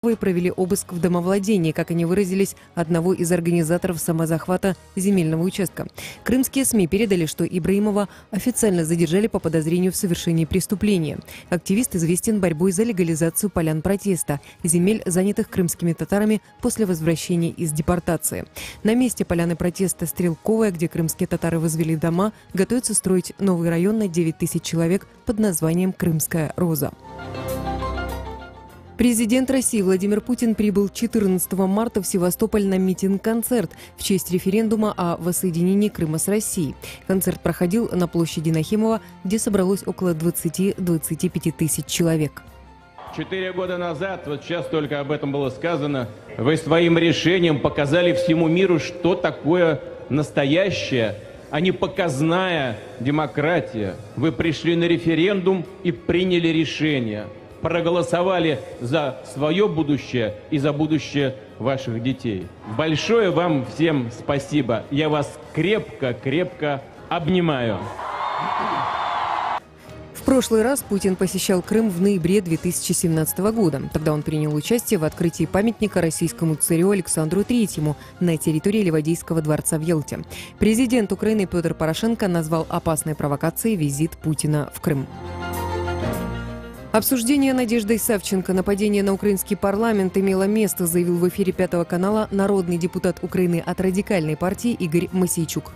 Москвой провели обыск в домовладении, как они выразились, одного из организаторов самозахвата земельного участка. Крымские СМИ передали, что Ибраимова официально задержали по подозрению в совершении преступления. Активист известен борьбой за легализацию полян протеста, земель, занятых крымскими татарами после возвращения из депортации. На месте поляны протеста Стрелковая, где крымские татары возвели дома, готовятся строить новый район на 9 тысяч человек под названием «Крымская роза». Президент России Владимир Путин прибыл 14 марта в Севастополь на митинг-концерт в честь референдума о воссоединении Крыма с Россией. Концерт проходил на площади Нахимова, где собралось около 20-25 тысяч человек. 4 года назад, вот сейчас только об этом было сказано, вы своим решением показали всему миру, что такое настоящая, а не показная демократия. Вы пришли на референдум и приняли решение. Проголосовали за свое будущее и за будущее ваших детей. Большое вам всем спасибо. Я вас крепко-крепко обнимаю. В прошлый раз Путин посещал Крым в ноябре 2017 года. Тогда он принял участие в открытии памятника российскому царю Александру III на территории Ливадийского дворца в Ялте. Президент Украины Петр Порошенко назвал опасной провокацией визит Путина в Крым. Обсуждение Надеждой Савченко нападения на украинский парламент имело место, заявил в эфире Пятого канала народный депутат України от радикальної партії Ігор Мосійчук.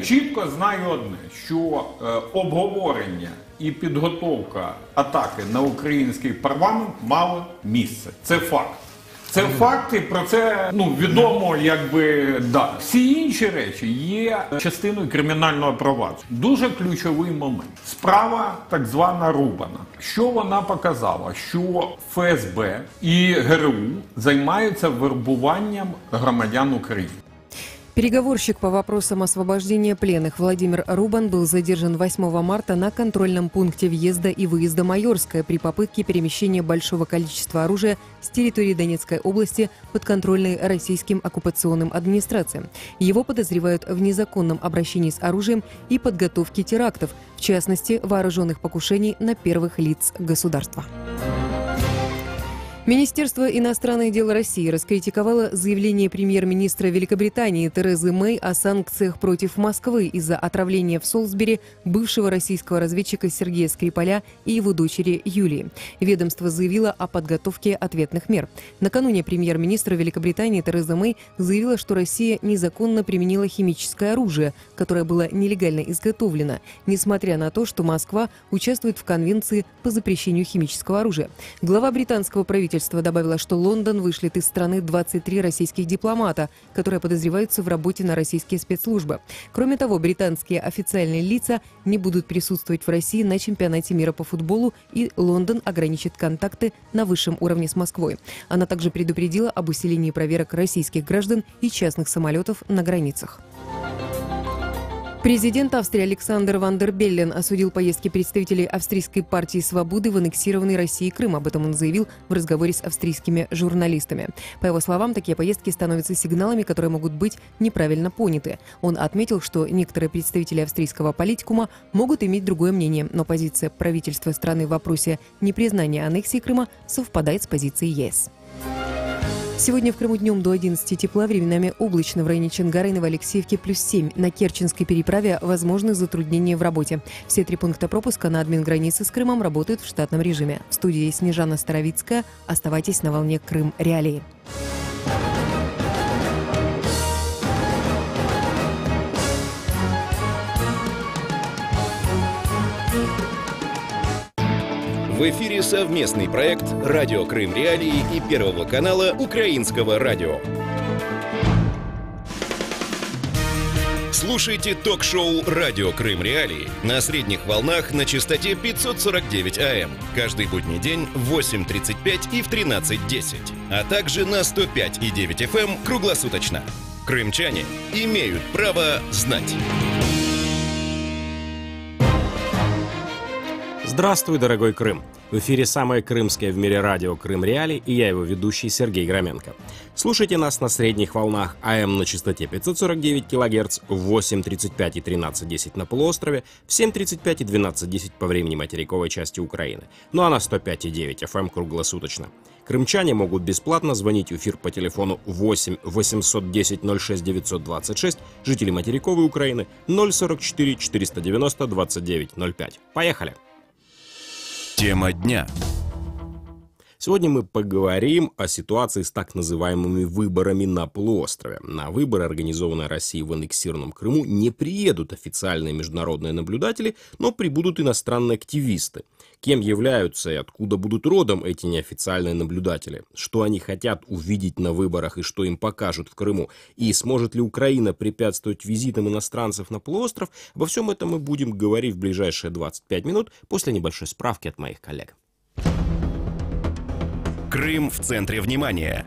Чітко знаю одне, що обговорення і підготовка атаки на український парламент мали місце. Це факт. Це факти, про це відомо, да. Всі інші речі є частиною кримінального провадження. Дуже ключовий момент. Справа так звана Рубана. Що вона показала? Що ФСБ і ГРУ займаються вербуванням громадян України. Переговорщик по вопросам освобождения пленных Владимир Рубан был задержан 8 марта на контрольном пункте въезда и выезда Майорское при попытке перемещения большого количества оружия с территории Донецкой области подконтрольной российским оккупационным администрациям. Его подозревают в незаконном обращении с оружием и подготовке терактов, в частности, вооруженных покушений на первых лиц государства. Министерство иностранных дел России раскритиковало заявление премьер-министра Великобритании Терезы Мэй о санкциях против Москвы из-за отравления в Солсбери бывшего российского разведчика Сергея Скрипаля и его дочери Юлии. Ведомство заявило о подготовке ответных мер. Накануне премьер-министр Великобритании Тереза Мэй заявила, что Россия незаконно применила химическое оружие, которое было нелегально изготовлено, несмотря на то, что Москва участвует в Конвенции по запрещению химического оружия. Глава британского правительства добавила, что Лондон вышлет из страны 23 российских дипломата, которые подозреваются в работе на российские спецслужбы. Кроме того, британские официальные лица не будут присутствовать в России на чемпионате мира по футболу, и Лондон ограничит контакты на высшем уровне с Москвой. Она также предупредила об усилении проверок российских граждан и частных самолетов на границах. Президент Австрии Александр Ван дер Беллен осудил поездки представителей Австрийской партии «Свободы» в аннексированный Россией Крым. Об этом он заявил в разговоре с австрийскими журналистами. По его словам, такие поездки становятся сигналами, которые могут быть неправильно поняты. Он отметил, что некоторые представители австрийского политикума могут иметь другое мнение, но позиция правительства страны в вопросе непризнания аннексии Крыма совпадает с позицией ЕС. Сегодня в Крыму днем до 11 тепла, временами облачно, в районе Чонгара и Новоалексеевки +7. На Керченской переправе возможны затруднения в работе. Все 3 пункта пропуска на админгранице с Крымом работают в штатном режиме. В студии Снежана Старовицкая. Оставайтесь на волне Крым Реалии. В эфире совместный проект «Радио Крым Реалии» и Первого канала Украинского радио. Слушайте ток-шоу «Радио Крым Реалии» на средних волнах на частоте 549 АМ каждый будний день в 8:35 и в 13:10, а также на 105,9 FM круглосуточно. Крымчане имеют право знать. Здравствуй, дорогой Крым! В эфире самое крымское в мире радио «Крым Реалии» и я, его ведущий Сергей Громенко. Слушайте нас на средних волнах АМ на частоте 549 кГц, в 8:35 и 13:10 на полуострове, в 7:35 и 12:10 по времени материковой части Украины, ну а на 105,9 FM круглосуточно. Крымчане могут бесплатно звонить в эфир по телефону 8 810 06 926, жители материковой Украины 044 490 29 05. Поехали! Тема дня. Сегодня мы поговорим о ситуации с так называемыми выборами на полуострове. На выборы, организованные Россией в аннексированном Крыму, не приедут официальные международные наблюдатели, но прибудут иностранные активисты. Кем являются и откуда будут родом эти неофициальные наблюдатели? Что они хотят увидеть на выборах и что им покажут в Крыму? И сможет ли Украина препятствовать визитам иностранцев на полуостров? Обо всем этом мы будем говорить в ближайшие 25 минут после небольшой справки от моих коллег. Крым в центре внимания.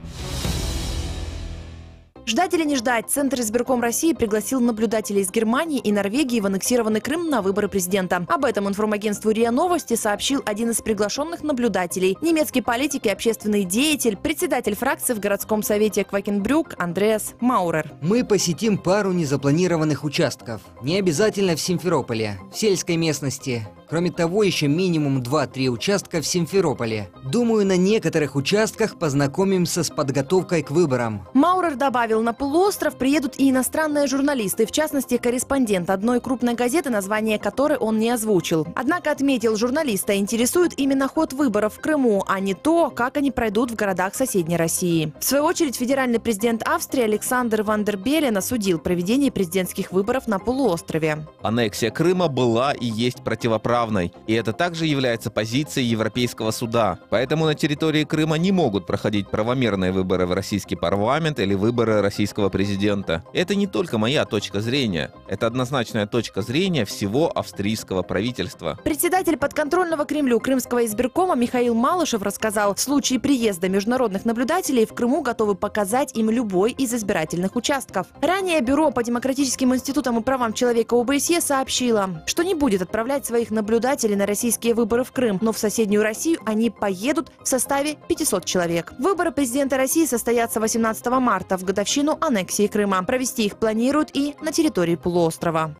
Ждать или не ждать? Центр избирком России пригласил наблюдателей из Германии и Норвегии в аннексированный Крым на выборы президента. Об этом информагентству РИА Новости сообщил один из приглашенных наблюдателей. Немецкий политик и общественный деятель, председатель фракции в городском совете Квакенбрюк Андреас Маурер. Мы посетим пару незапланированных участков. Не обязательно в Симферополе, в сельской местности. Кроме того, еще минимум 2-3 участка в Симферополе. Думаю, на некоторых участках познакомимся с подготовкой к выборам. Маурер добавил, на полуостров приедут и иностранные журналисты, в частности, корреспондент одной крупной газеты, название которой он не озвучил. Однако отметил, журналиста интересует именно ход выборов в Крыму, а не то, как они пройдут в городах соседней России. В свою очередь, федеральный президент Австрии Александр Ван дер Беллен осудил проведение президентских выборов на полуострове. Аннексия Крыма была и есть противоправной, и это также является позицией Европейского суда. Поэтому на территории Крыма не могут проходить правомерные выборы в российский парламент или выборы российского президента. Это не только моя точка зрения, это однозначная точка зрения всего австрийского правительства. Председатель подконтрольного Кремлю Крымского избиркома Михаил Малышев рассказал, в случае приезда международных наблюдателей в Крыму готовы показать им любой из избирательных участков. Ранее Бюро по демократическим институтам и правам человека ОБСЕ сообщило, что не будет отправлять своих наблюдателей на российские выборы в Крым, но в соседнюю Россию они поедут в составе 500 человек. Выборы президента России состоятся 18 марта в годовщину аннексии Крыма. Провести их планируют и на территории полуострова.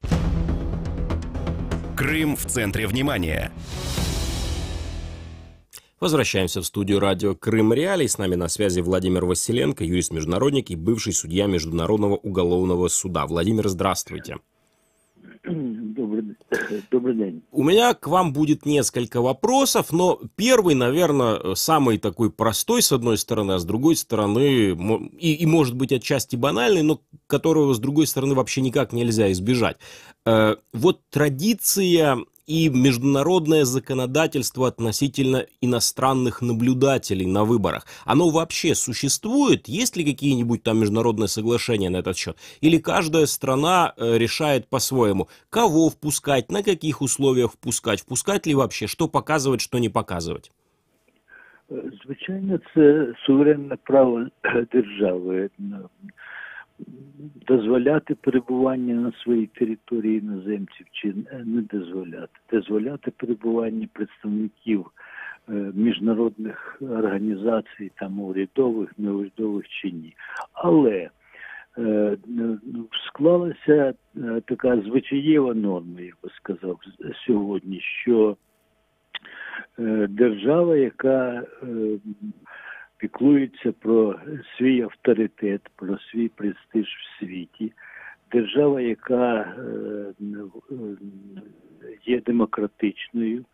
Крым в центре внимания. Возвращаемся в студию радио Крым Реалии. С нами на связи Владимир Василенко, юрист-международник и бывший судья Международного уголовного суда. Владимир, здравствуйте. Добрый день. У меня к вам будет несколько вопросов, но первый, наверное, самый такой простой, с одной стороны, а с другой стороны, и может быть отчасти банальный, но которого, с другой стороны, вообще никак нельзя избежать. Вот традиция и международное законодательство относительно иностранных наблюдателей на выборах, оно вообще существует? Есть ли какие-нибудь там международные соглашения на этот счет? Или каждая страна решает по-своему, кого впускать, на каких условиях впускать ли вообще, що показувати, що не показувати? Звичайно, це суверенне право держави дозволяти перебування на своїй території іноземців чи не дозволяти. Дозволяти перебування представників міжнародних організацій, там урядових, неурядових чи ні. Але склалася така звичаєва норма, я би сказав, сьогодні, що держава, яка піклується про свій авторитет, про свій престиж в світі, держава, яка є демократичною,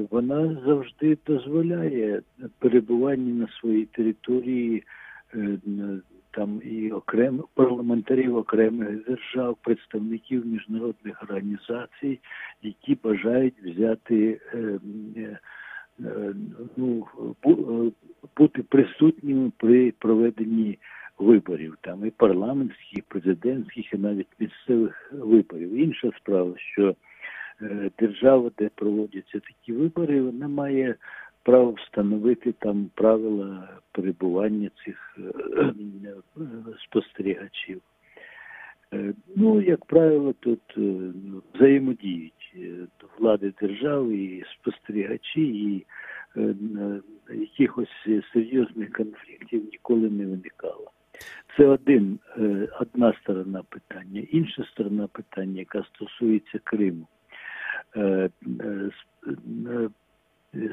вона завжди дозволяє перебування на своїй території там і парламентарів окремих держав, представників міжнародних організацій, які бажають взяти, бути присутніми при проведенні виборів, там і парламентських, і президентських, і навіть місцевих виборів. Інша справа, що держава, де проводяться такі вибори, вона має право встановити там правила перебування цих спостерігачів. Ну, як правило, тут взаємодіють влади держави і спостерігачі, і якихось серйозних конфліктів ніколи не виникало. Це одна сторона питання. Інша сторона питання, яка стосується Криму.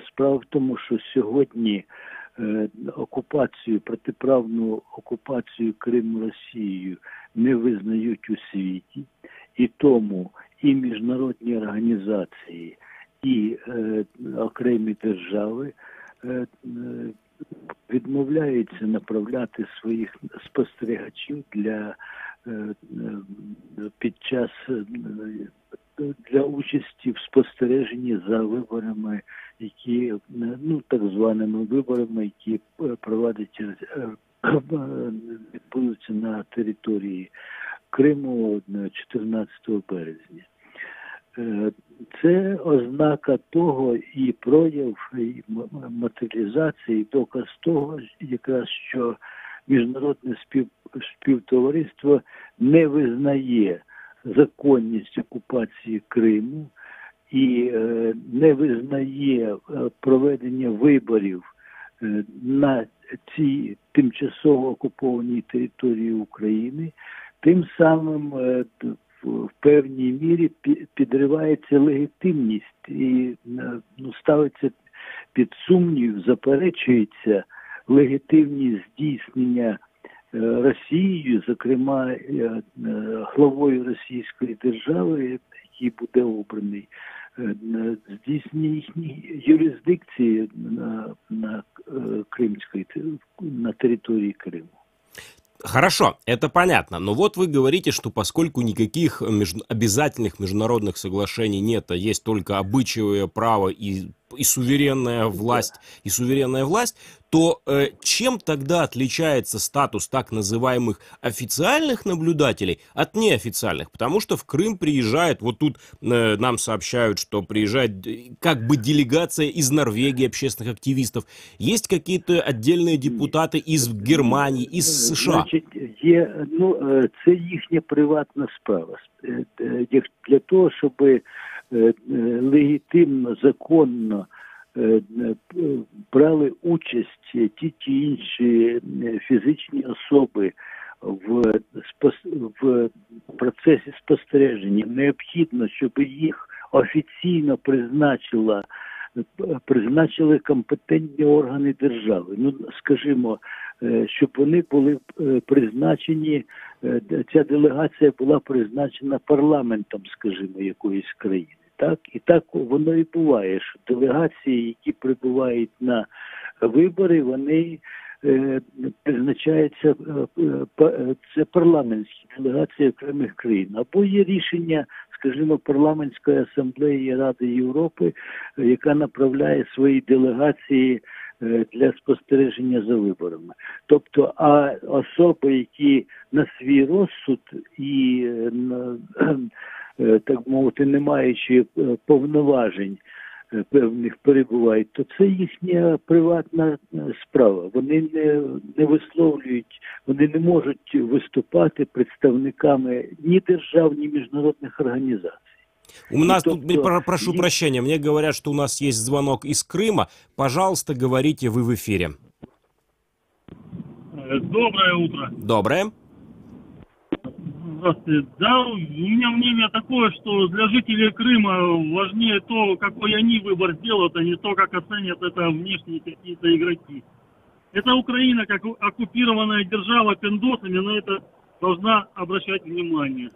Справа в тому, що сьогодні окупацію, протиправну окупацію Криму Росією не визнають у світі, і тому і міжнародні організації, і окремі держави відмовляються направляти своїх спостерігачів для участі в спостереженні за виборами, які, так званими виборами, які відбудуться на території Криму 14 березня. Це ознака того і прояв, і матеріалізації, і доказ того, якраз, що міжнародне співтовариство не визнає законність окупації Криму і не визнає проведення виборів на цій тимчасово окупованій території України, тим самим в певній мірі підривається легітимність і ставиться під сумнів, заперечується легітимність здійснення Росією, зокрема главою Російської держави, який буде обраний, здійснення їхньої юрисдикції на території Криму. Хорошо, это понятно, но вот вы говорите, что поскольку никаких обязательных международных соглашений нет, а есть только обычаевое право и суверенная власть, то чем тогда отличается статус так называемых официальных наблюдателей от неофициальных? Потому что в Крым приезжает, вот тут нам сообщают, что приезжает как бы делегация из Норвегии, общественных активистов. Есть какие-то отдельные депутаты из Германии, из США? Значить, це їхня приватна справа. Для того, щоб легітимно, законно брали участь ті чи інші фізичні особи в процесі спостереження, необхідно, щоб їх офіційно призначили компетентні органи держави. Скажімо, щоб вони були призначені, ця делегація була призначена парламентом, скажімо, якоїсь країни. Так? І так воно і буває, що делегації, які прибувають на вибори, вони призначаються, це парламентські делегації окремих країн. Або є рішення, скажімо, парламентської асамблеї Ради Європи, яка направляє свої делегації для спостереження за виборами. Тобто, а особи, які на свій розсуд і, так мовити, не маючи повноважень певних перебувають, то це їхня приватна справа. Вони не висловлюють, вони не можуть виступати представниками ні держав, ні міжнародних організацій. У нас тут, прошу прощения, мне говорят, что у нас есть звонок из Крыма. Пожалуйста, говорите, вы в эфире. Доброе утро. Доброе. Здравствуйте. Да, у меня мнение такое, что для жителей Крыма важнее то, какой они выбор сделают, а не то, как оценят это внешние какие-то игроки. Это Украина, как оккупированная держава пиндосами, на это должна обращать внимание.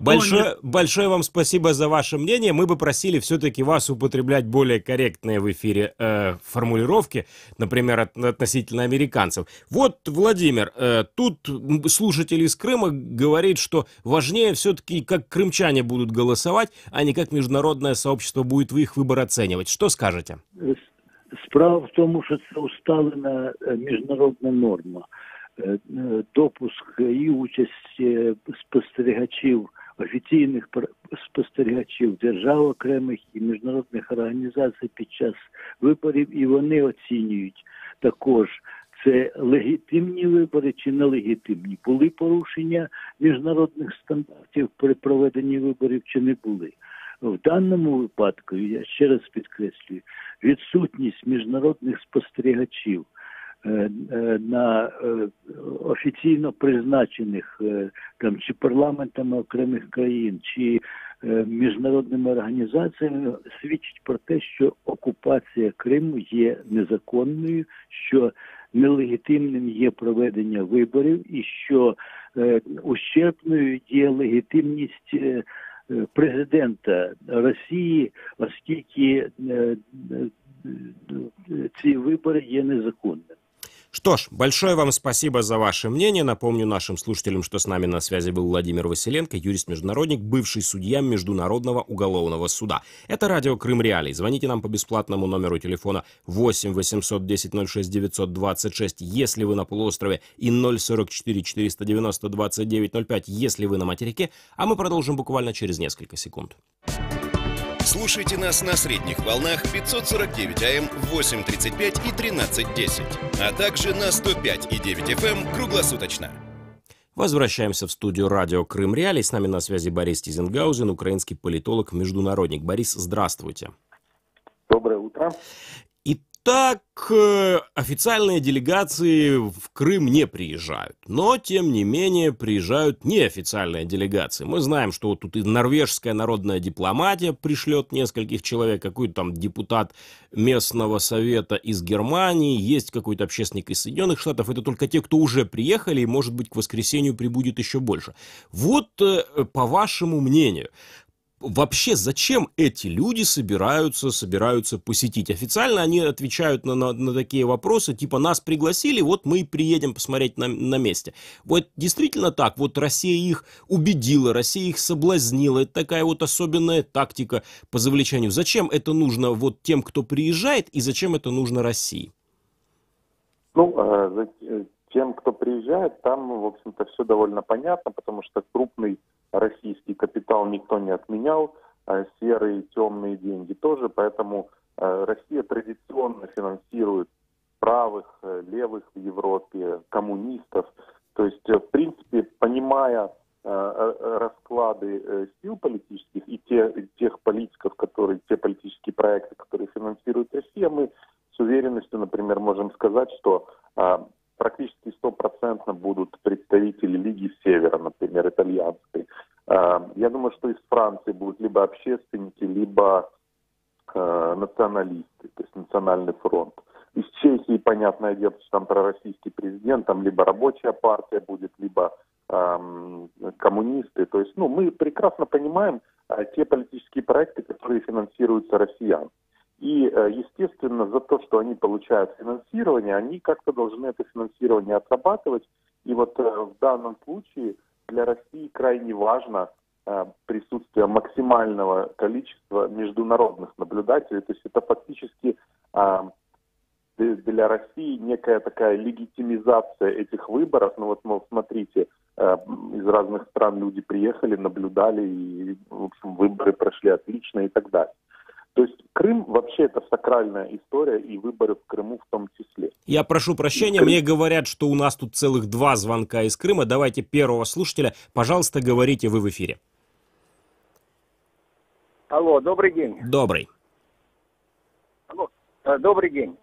Большое вам спасибо за ваше мнение. Мы бы просили все-таки вас употреблять более корректные в эфире формулировки, например, относительно американцев. Вот, Владимир, тут слушатель из Крыма говорит, что важнее все-таки, как крымчане будут голосовать, а не как международное сообщество будет их выбор оценивать. Что скажете? Справа в тому, що це усталена міжнародна норма. Допуск і участь спостерігачів, офіційних спостерігачів держав окремих і міжнародних організацій під час виборів, і вони оцінюють також, це легітимні вибори чи нелегітимні. Були порушення міжнародних стандартів при проведенні виборів чи не були. В даному випадку, я ще раз підкреслюю, відсутність міжнародних спостерігачів на офіційно призначених там чи парламентами окремих країн, чи міжнародними організаціями свідчить про те, що окупація Криму є незаконною, що нелегітимним є проведення виборів і що ущербною є легітимність президента Росії, оскільки ці вибори є незаконними. Что ж, большое вам спасибо за ваше мнение. Напомню нашим слушателям, что с нами на связи был Владимир Василенко, юрист-международник, бывший судья Международного уголовного суда. Это радио Крым Реалии. Звоните нам по бесплатному номеру телефона 8 810 06 926, если вы на полуострове, и 044 490 29 05, если вы на материке. А мы продолжим буквально через несколько секунд. Слушайте нас на средних волнах 549 АМ, 8.35 и 13.10, а также на 105,9 FM круглосуточно. Возвращаемся в студию радио Крым Реалии. С нами на связи Борис Тизенгаузен, украинский политолог, международник. Борис, здравствуйте. Доброе утро. Итак, официальные делегации в Крым не приезжают, но, тем не менее, приезжают неофициальные делегации. Мы знаем, что вот тут и норвежская народная дипломатия пришлет нескольких человек, какой-то там депутат местного совета из Германии, есть какой-то общественник из Соединенных Штатов. Это только те, кто уже приехали, и, может быть, к воскресенью прибудет еще больше. Вот, по вашему мнению, вообще, зачем эти люди собираются посетить? Официально они отвечают на такие вопросы, типа нас пригласили, вот мы приедем посмотреть на месте. Вот действительно так, вот Россия их убедила, Россия их соблазнила, это такая вот особенная тактика по завлечению. Зачем это нужно вот тем, кто приезжает, и зачем это нужно России? Ну, тем, кто приезжает, там, в общем-то, все довольно понятно, потому что крупный российский капитал никто не отменял, серые темные деньги тоже, поэтому Россия традиционно финансирует правых, левых в Европе, коммунистов. То есть, в принципе, понимая расклады сил политических и тех политиков, те политические проекты, которые финансирует Россия, мы с уверенностью, например, можем сказать, что практически 100% будут представители Лиги Севера, например, итальянской. Я думаю, что из Франции будут либо общественники, либо националисты, то есть Национальный фронт. Из Чехии, понятное дело, что там пророссийский президент, там либо рабочая партия будет, либо коммунисты. То есть, мы прекрасно понимаем те политические проекты, которые финансируются россиян. И, естественно, за то, что они получают финансирование, они как-то должны это финансирование отрабатывать. И вот в данном случае для России крайне важно присутствие максимального количества международных наблюдателей. То есть это фактически для России некая такая легитимизация этих выборов. Ну вот, мол, смотрите, из разных стран люди приехали, наблюдали, и, в общем, выборы прошли отлично и так далее. То есть Крым вообще это сакральная история, и выборы в Крыму в том числе. Я прошу прощения, мне говорят, что у нас тут целых 2 звонка из Крыма. Давайте первого слушателя. Пожалуйста, говорите, вы в эфире. Алло, добрый день. Добрый. Алло, добрый день.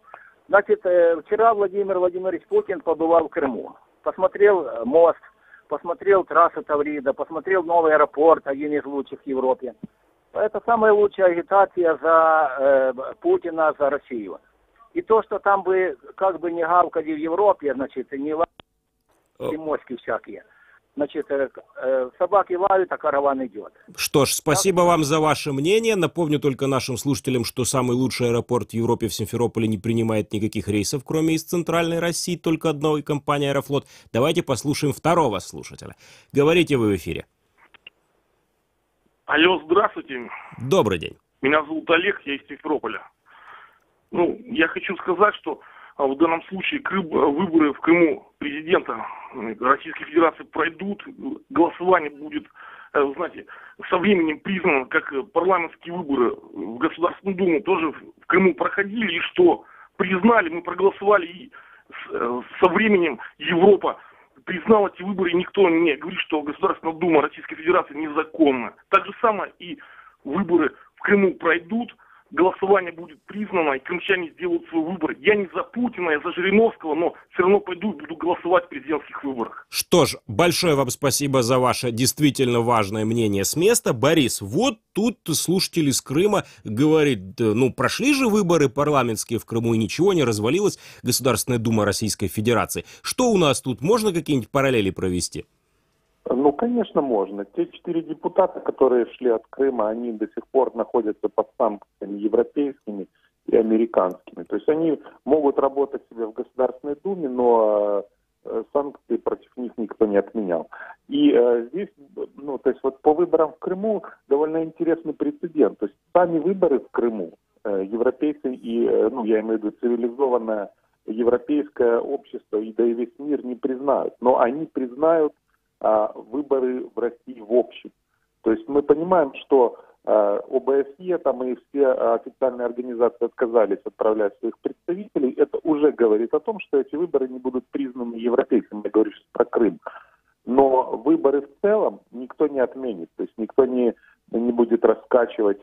Значит, вчера Владимир Владимирович Путин побывал в Крыму. Посмотрел мост, посмотрел трассу Таврида, посмотрел новый аэропорт, один из лучших в Европе. Это самая лучшая агитация за Путина, за Россию. И то, что там бы как бы не гавкали в Европе, значит, не лают, моськи всякие. Значит, собаки лают, а караван идет. Что ж, спасибо вам за ваше мнение. Напомню только нашим слушателям, что самый лучший аэропорт в Европе в Симферополе не принимает никаких рейсов, кроме из Центральной России, только одной компании «Аэрофлот». Давайте послушаем второго слушателя. Говорите, вы в эфире. Алло, здравствуйте. Добрый день. Меня зовут Олег, я из Симферополя. Я хочу сказать, что в данном случае выборы в Крыму президента Российской Федерации пройдут, голосование будет, знаете, со временем признано, как парламентские выборы в Государственную Думу тоже в Крыму проходили, и что признали, мы проголосовали, и со временем Европа признал эти выборы, и никто не говорит, что Государственная Дума Российской Федерации незаконна. Так же самое и выборы в Крыму пройдут, голосование будет признано, и крымчане сделают свой выбор. Я не за Путина, я за Жириновского, но все равно пойду и буду голосовать в президентских выборах. Что ж, большое вам спасибо за ваше действительно важное мнение с места. Борис, вот тут слушатель из Крыма говорит, ну, прошли же выборы парламентские в Крыму, и ничего не развалилось, Государственная Дума Российской Федерации. Что у нас тут? Можно какие-нибудь параллели провести? Ну, конечно, можно. Те 4 депутата, которые шли от Крыма, они до сих пор находятся под санкциями европейскими и американскими. То есть они могут работать себе в Государственной Думе, но санкции против них никто не отменял. И здесь, ну, то есть вот по выборам в Крыму довольно интересный прецедент. То есть сами выборы в Крыму европейцы и, ну, я имею в виду цивилизованное европейское общество и да и весь мир не признают. Но они признают выборы в России в общем. То есть мы понимаем, что ОБСЕ там и все официальные организации отказались отправлять своих представителей. Это уже говорит о том, что эти выборы не будут признаны европейцами. Я говорю сейчас про Крым. Но выборы в целом никто не отменит. То есть никто не будет раскачивать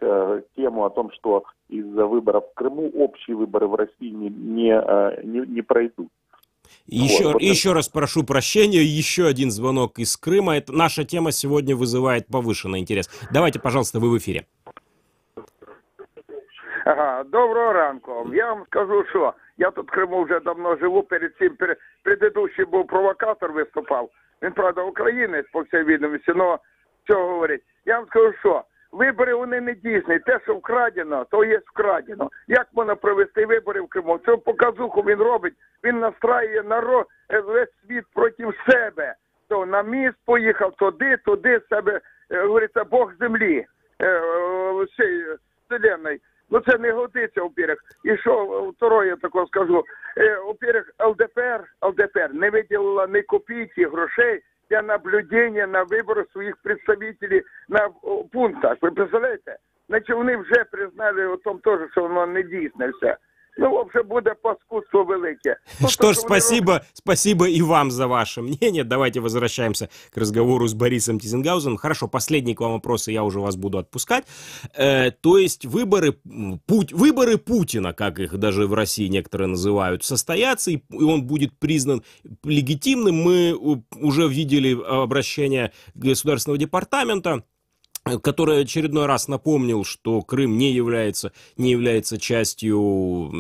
тему о том, что из-за выборов в Крыму общие выборы в России не пройдут. Еще раз прошу прощения, еще один звонок из Крыма. Это, наша тема сегодня вызывает повышенный интерес. Давайте, пожалуйста, вы в эфире. Ага, доброго ранку. Я вам скажу, що я тут в Криму вже давно живу, перед цим предыдущий був провокатор, виступав. Він, правда, українець, по всій відомості, але що говорить. Я вам скажу, що вибори, вони не дійсні. Те, що вкрадено, то є вкрадено. Як можна провести вибори в Криму? Цю показуху він робить. Він настраює народ, весь світ проти себе. То на міст поїхав, туди себе, говориться, Бог землі, вселенної. Ну це не годиться, во-первых. І що, второе, я тако скажу. Во-первых, ЛДПР не виділила ні копійки грошей для наблюдения на выборы своих представителей на пунктах. Ви представляєте? Значить, вони вже признали о том теж, що воно не дійсне все. Ну, вже буде паскудство велике. Что ж, спасибо и вам за ваше мнение. Давайте возвращаемся к разговору с Борисом Тизенгаузеном. Хорошо, последний к вам вопрос, и я уже вас буду отпускать. То есть выборы Путина, как их даже в России некоторые называют, состоятся, и он будет признан легитимным. Мы уже видели обращение Государственного департамента, который очередной раз напомнил, что Крым не является частью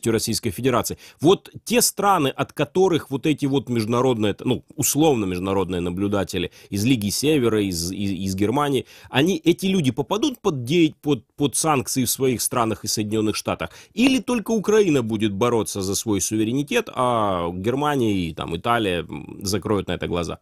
Российской Федерации. Вот те страны, от которых вот эти вот международные, ну, условно международные наблюдатели из Лиги Севера, из Германии, эти люди попадут под санкции в своих странах и Соединенных Штатах? Или только Украина будет бороться за свой суверенитет, а Германия и там, Италия закроют на это глаза?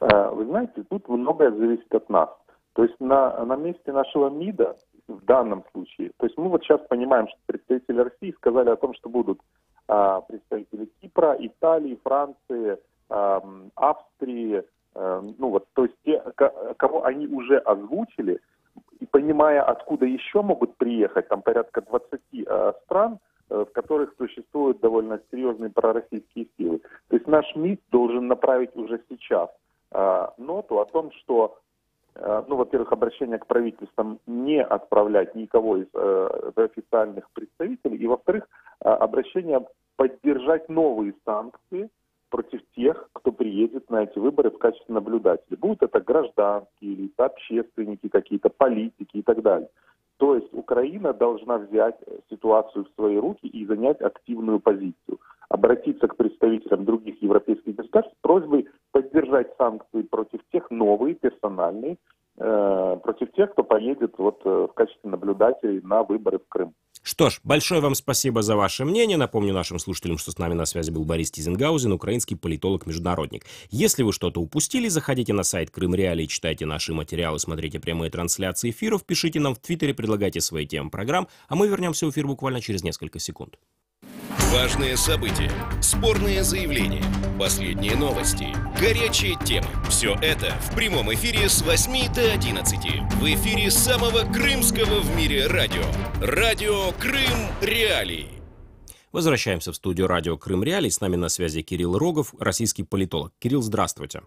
Вы знаете, тут многое зависит от нас. То есть на месте нашего МИДа в данном случае, то есть мы вот сейчас понимаем, что представители России сказали о том, что будут представители Кипра, Италии, Франции, Австрии, ну вот, то есть те, кого они уже озвучили, и понимая, откуда еще могут приехать, там порядка 20 стран, в которых существуют довольно серьезные пророссийские силы. То есть наш МИД должен направить уже сейчас ноту о том, что, ну, во-первых, обращение к правительствам не отправлять никого из официальных представителей, и, во-вторых, обращение поддержать новые санкции против тех, кто приедет на эти выборы в качестве наблюдателей. Будут это гражданские лица, общественники какие-то, политики и так далее. То есть Украина должна взять ситуацию в свои руки и занять активную позицию. Обратиться к представителям других европейских государств с просьбой поддержать санкции против тех, новые, персональные, против тех, кто поедет вот в качестве наблюдателей на выборы в Крым. Что ж, большое вам спасибо за ваше мнение. Напомню нашим слушателям, что с нами на связи был Борис Тизенгаузен, украинский политолог-международник. Если вы что-то упустили, заходите на сайт Крым Реалии, читайте наши материалы, смотрите прямые трансляции эфиров, пишите нам в Твиттере, предлагайте свои темы программ, а мы вернемся в эфир буквально через несколько секунд. Важные события, спорные заявления, последние новости, горячие темы. Все это в прямом эфире с 8 до 11. В эфире самого крымского в мире радио. Радио Крым Реалии. Возвращаемся в студию радио Крым Реалии. С нами на связи Кирилл Рогов, российский политолог. Кирилл, здравствуйте.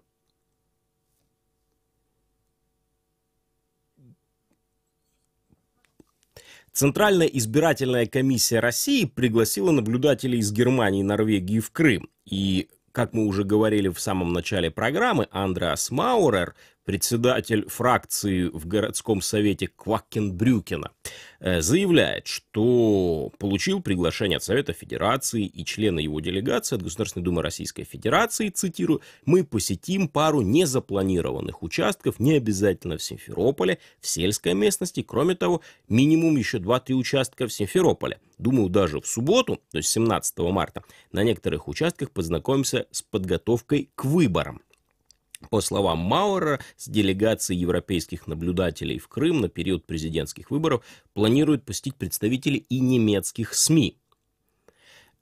Центральная избирательная комиссия России пригласила наблюдателей из Германии и Норвегии в Крым. И, как мы уже говорили в самом начале программы, Андреас Маурер, председатель фракции в городском совете Квакенбрюкена, заявляет, что получил приглашение от Совета Федерации и члена его делегации от Государственной Думы Российской Федерации, цитирую, «Мы посетим пару незапланированных участков, не обязательно в Симферополе, в сельской местности, кроме того, минимум еще 2-3 участка в Симферополе. Думаю, даже в субботу, то есть 17 марта, на некоторых участках познакомимся с подготовкой к выборам». По словам Маурера, с делегацией европейских наблюдателей в Крым на период президентских выборов планируют посетить представители и немецких СМИ.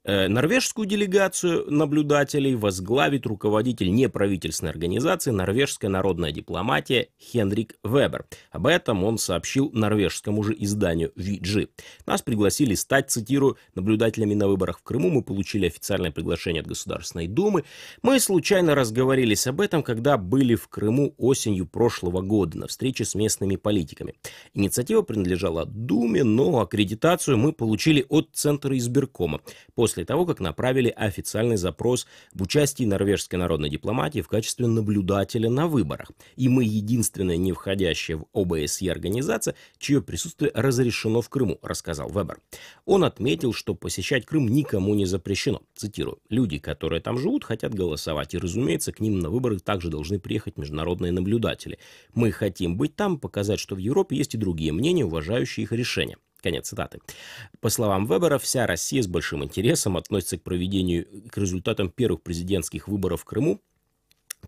Норвежскую делегацию наблюдателей возглавит руководитель неправительственной организации «Норвежская народная дипломатия» Хенрик Вебер. Об этом он сообщил норвежскому же изданию VG. Нас пригласили стать, цитирую, наблюдателями на выборах в Крыму. Мы получили официальное приглашение от Государственной Думы. Мы случайно разговорились об этом, когда были в Крыму осенью прошлого года на встрече с местными политиками. Инициатива принадлежала Думе, но аккредитацию мы получили от Центра избиркома после того, как направили официальный запрос в участии норвежской народной дипломатии в качестве наблюдателя на выборах. И мы единственная не входящая в ОБСЕ организация, чье присутствие разрешено в Крыму, рассказал Вебер. Он отметил, что посещать Крым никому не запрещено. Цитирую, «Люди, которые там живут, хотят голосовать, и, разумеется, к ним на выборы также должны приехать международные наблюдатели. Мы хотим быть там, показать, что в Европе есть и другие мнения, уважающие их решения». Конец цитаты. По словам Вебера, вся Россия с большим интересом относится к результатам первых президентских выборов в Крыму.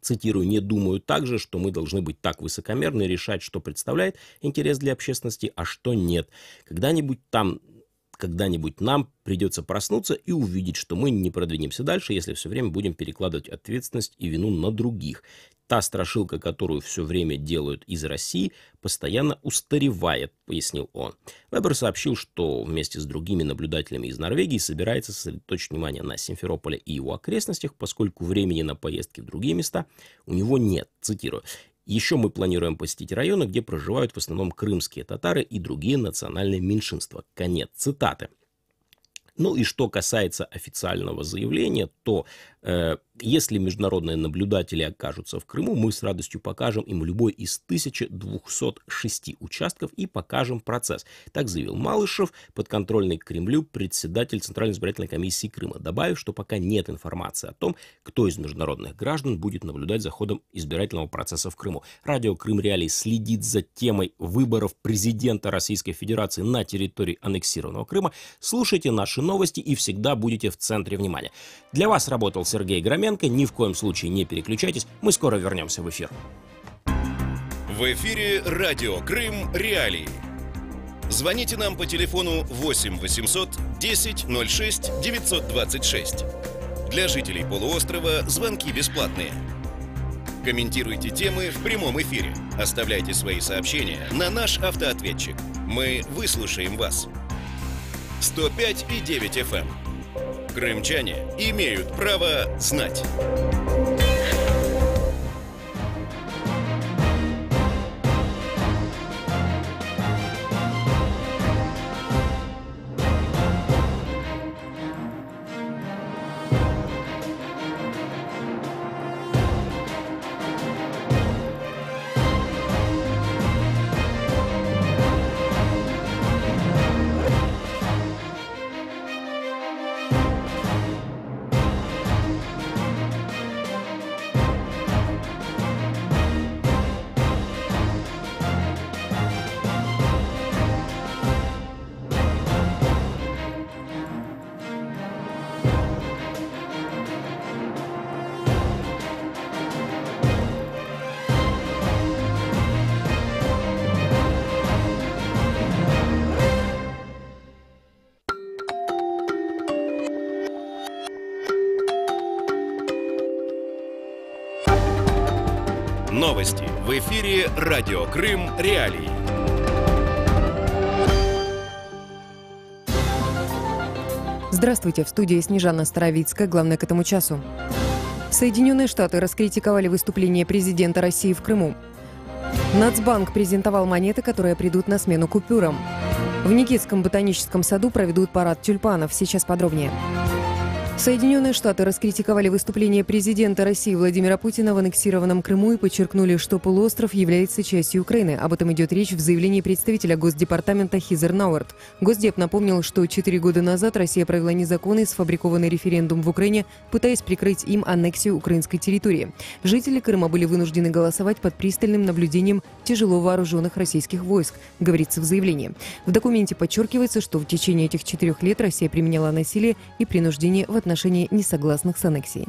Цитирую, «Не думаю также, что мы должны быть так высокомерны и решать, что представляет интерес для общественности, а что нет. Когда-нибудь нам придется проснуться и увидеть, что мы не продвинемся дальше, если все время будем перекладывать ответственность и вину на других. Та страшилка, которую все время делают из России, постоянно устаревает», — пояснил он. Вебер сообщил, что вместе с другими наблюдателями из Норвегии собирается сосредоточить внимание на Симферополе и его окрестностях, поскольку времени на поездки в другие места у него нет. Цитирую. «Еще мы планируем посетить районы, где проживают в основном крымские татары и другие национальные меньшинства». Конец цитаты. Ну и что касается официального заявления, то если международные наблюдатели окажутся в Крыму, мы с радостью покажем им любой из 1206 участков и покажем процесс. Так заявил Малышев, подконтрольный Кремлю председатель Центральной избирательной комиссии Крыма, добавив, что пока нет информации о том, кто из международных граждан будет наблюдать за ходом избирательного процесса в Крыму. Радио Крым Реалии следит за темой выборов президента Российской Федерации на территории аннексированного Крыма. Слушайте наши новости и всегда будете в центре внимания. Для вас работал Сергей Громенко. Ни в коем случае не переключайтесь. Мы скоро вернемся в эфир. В эфире радио Крым Реалии. Звоните нам по телефону 8 800 10 06 926. Для жителей полуострова звонки бесплатные. Комментируйте темы в прямом эфире. Оставляйте свои сообщения на наш автоответчик. Мы выслушаем вас. 105,9 FM. Крымчане имеют право знать. Новости в эфире радио Крым Реалии. Здравствуйте, в студии Снежана Старовицкая. Главное к этому часу. Соединенные Штаты раскритиковали выступление президента России в Крыму. Нацбанк презентовал монеты, которые придут на смену купюрам. В Никитском ботаническом саду проведут парад тюльпанов. Сейчас подробнее. Соединенные Штаты раскритиковали выступление президента России Владимира Путина в аннексированном Крыму и подчеркнули, что полуостров является частью Украины. Об этом идет речь в заявлении представителя Госдепартамента Хизер Науэрт. Госдеп напомнил, что 4 года назад Россия провела незаконный сфабрикованный референдум в Украине, пытаясь прикрыть им аннексию украинской территории. Жители Крыма были вынуждены голосовать под пристальным наблюдением тяжело вооруженных российских войск, говорится в заявлении. В документе подчеркивается, что в течение этих 4 лет Россия применяла насилие и принуждение в отношении несогласных с аннексией.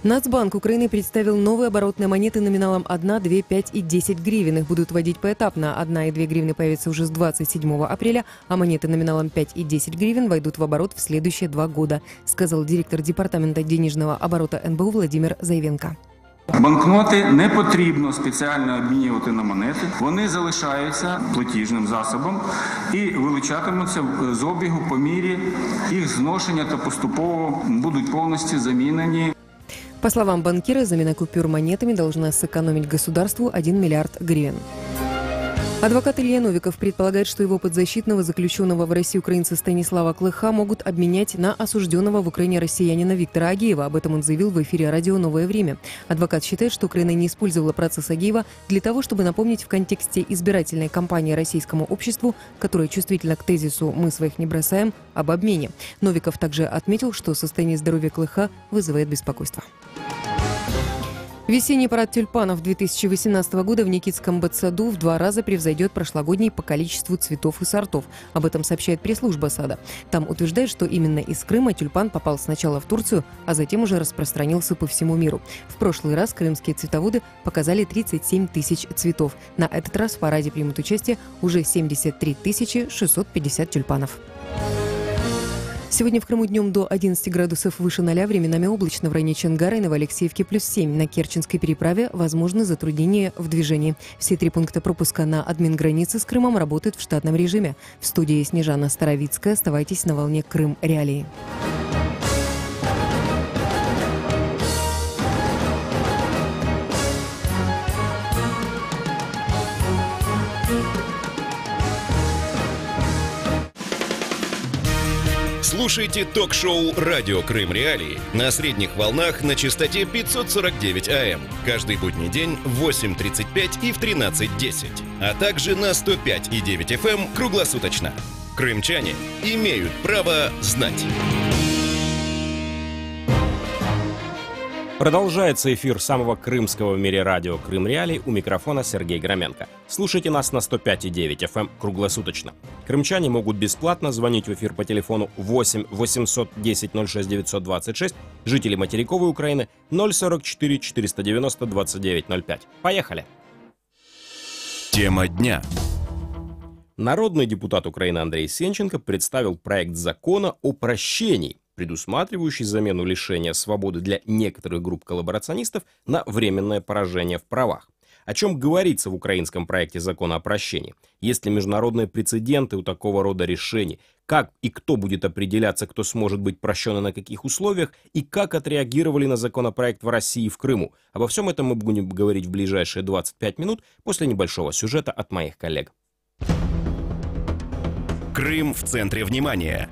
Нацбанк Украины представил новые оборотные монеты номиналом 1, 2, 5 и 10 гривен. Их будут вводить поэтапно. 1 и 2 гривны появятся уже с 27 апреля, а монеты номиналом 5 и 10 гривен войдут в оборот в следующие 2 года, сказал директор Департамента денежного оборота НБУ Владимир Зайвенко. Банкноти не потрібно спеціально обмінювати на монети. Вони залишаються платіжним засобом і вилучатимуться з обігу по мірі їх зношення та поступово будуть повністю замінені. По словам банкира, замена купюр монетами должна сэкономить государству 1 миллиард гривен. Адвокат Илья Новиков предполагает, что его подзащитного, заключенного в России украинца Станислава Клыха, могут обменять на осужденного в Украине россиянина Виктора Агеева. Об этом он заявил в эфире радио «Новое время». Адвокат считает, что Украина не использовала процесс Агеева для того, чтобы напомнить в контексте избирательной кампании российскому обществу, которое чувствительно к тезису «мы своих не бросаем», об обмене. Новиков также отметил, что состояние здоровья Клыха вызывает беспокойство. Весенний парад тюльпанов 2018 года в Никитском ботсаду в 2 раза превзойдет прошлогодний по количеству цветов и сортов. Об этом сообщает пресс-служба сада. Там утверждают, что именно из Крыма тюльпан попал сначала в Турцию, а затем уже распространился по всему миру. В прошлый раз крымские цветоводы показали 37 тысяч цветов. На этот раз в параде примут участие уже 73 650 тюльпанов. Сегодня в Крыму днем до 11 градусов выше 0, временами облачно в районе Чонгара и Новоалексеевки +7. На Керченской переправе возможны затруднения в движении. Все 3 пункта пропуска на админгранице с Крымом работают в штатном режиме. В студии Снежана Старовицкая. Оставайтесь на волне Крым Реалии. Слушайте ток-шоу «Радио Крым Реалии» на средних волнах на частоте 549 АМ. Каждый будний день в 8:35 и в 13:10. А также на 105,9 FM круглосуточно. Крымчане имеют право знать. Продолжается эфир самого крымского в мире радио «Крым Реалии», у микрофона Сергей Громенко. Слушайте нас на 105,9 FM круглосуточно. Крымчане могут бесплатно звонить в эфир по телефону 8 810 06 926, жители материковой Украины 044 490 2905. Поехали! Тема дня. Народный депутат Украины Андрей Сенченко представил проект закона о прощении, предусматривающий замену лишения свободы для некоторых групп коллаборационистов на временное поражение в правах. О чем говорится в украинском проекте закона о прощении? Есть ли международные прецеденты у такого рода решений? Как и кто будет определяться, кто сможет быть прощен и на каких условиях? И как отреагировали на законопроект в России и в Крыму? Обо всем этом мы будем говорить в ближайшие 25 минут после небольшого сюжета от моих коллег. Крым в центре внимания.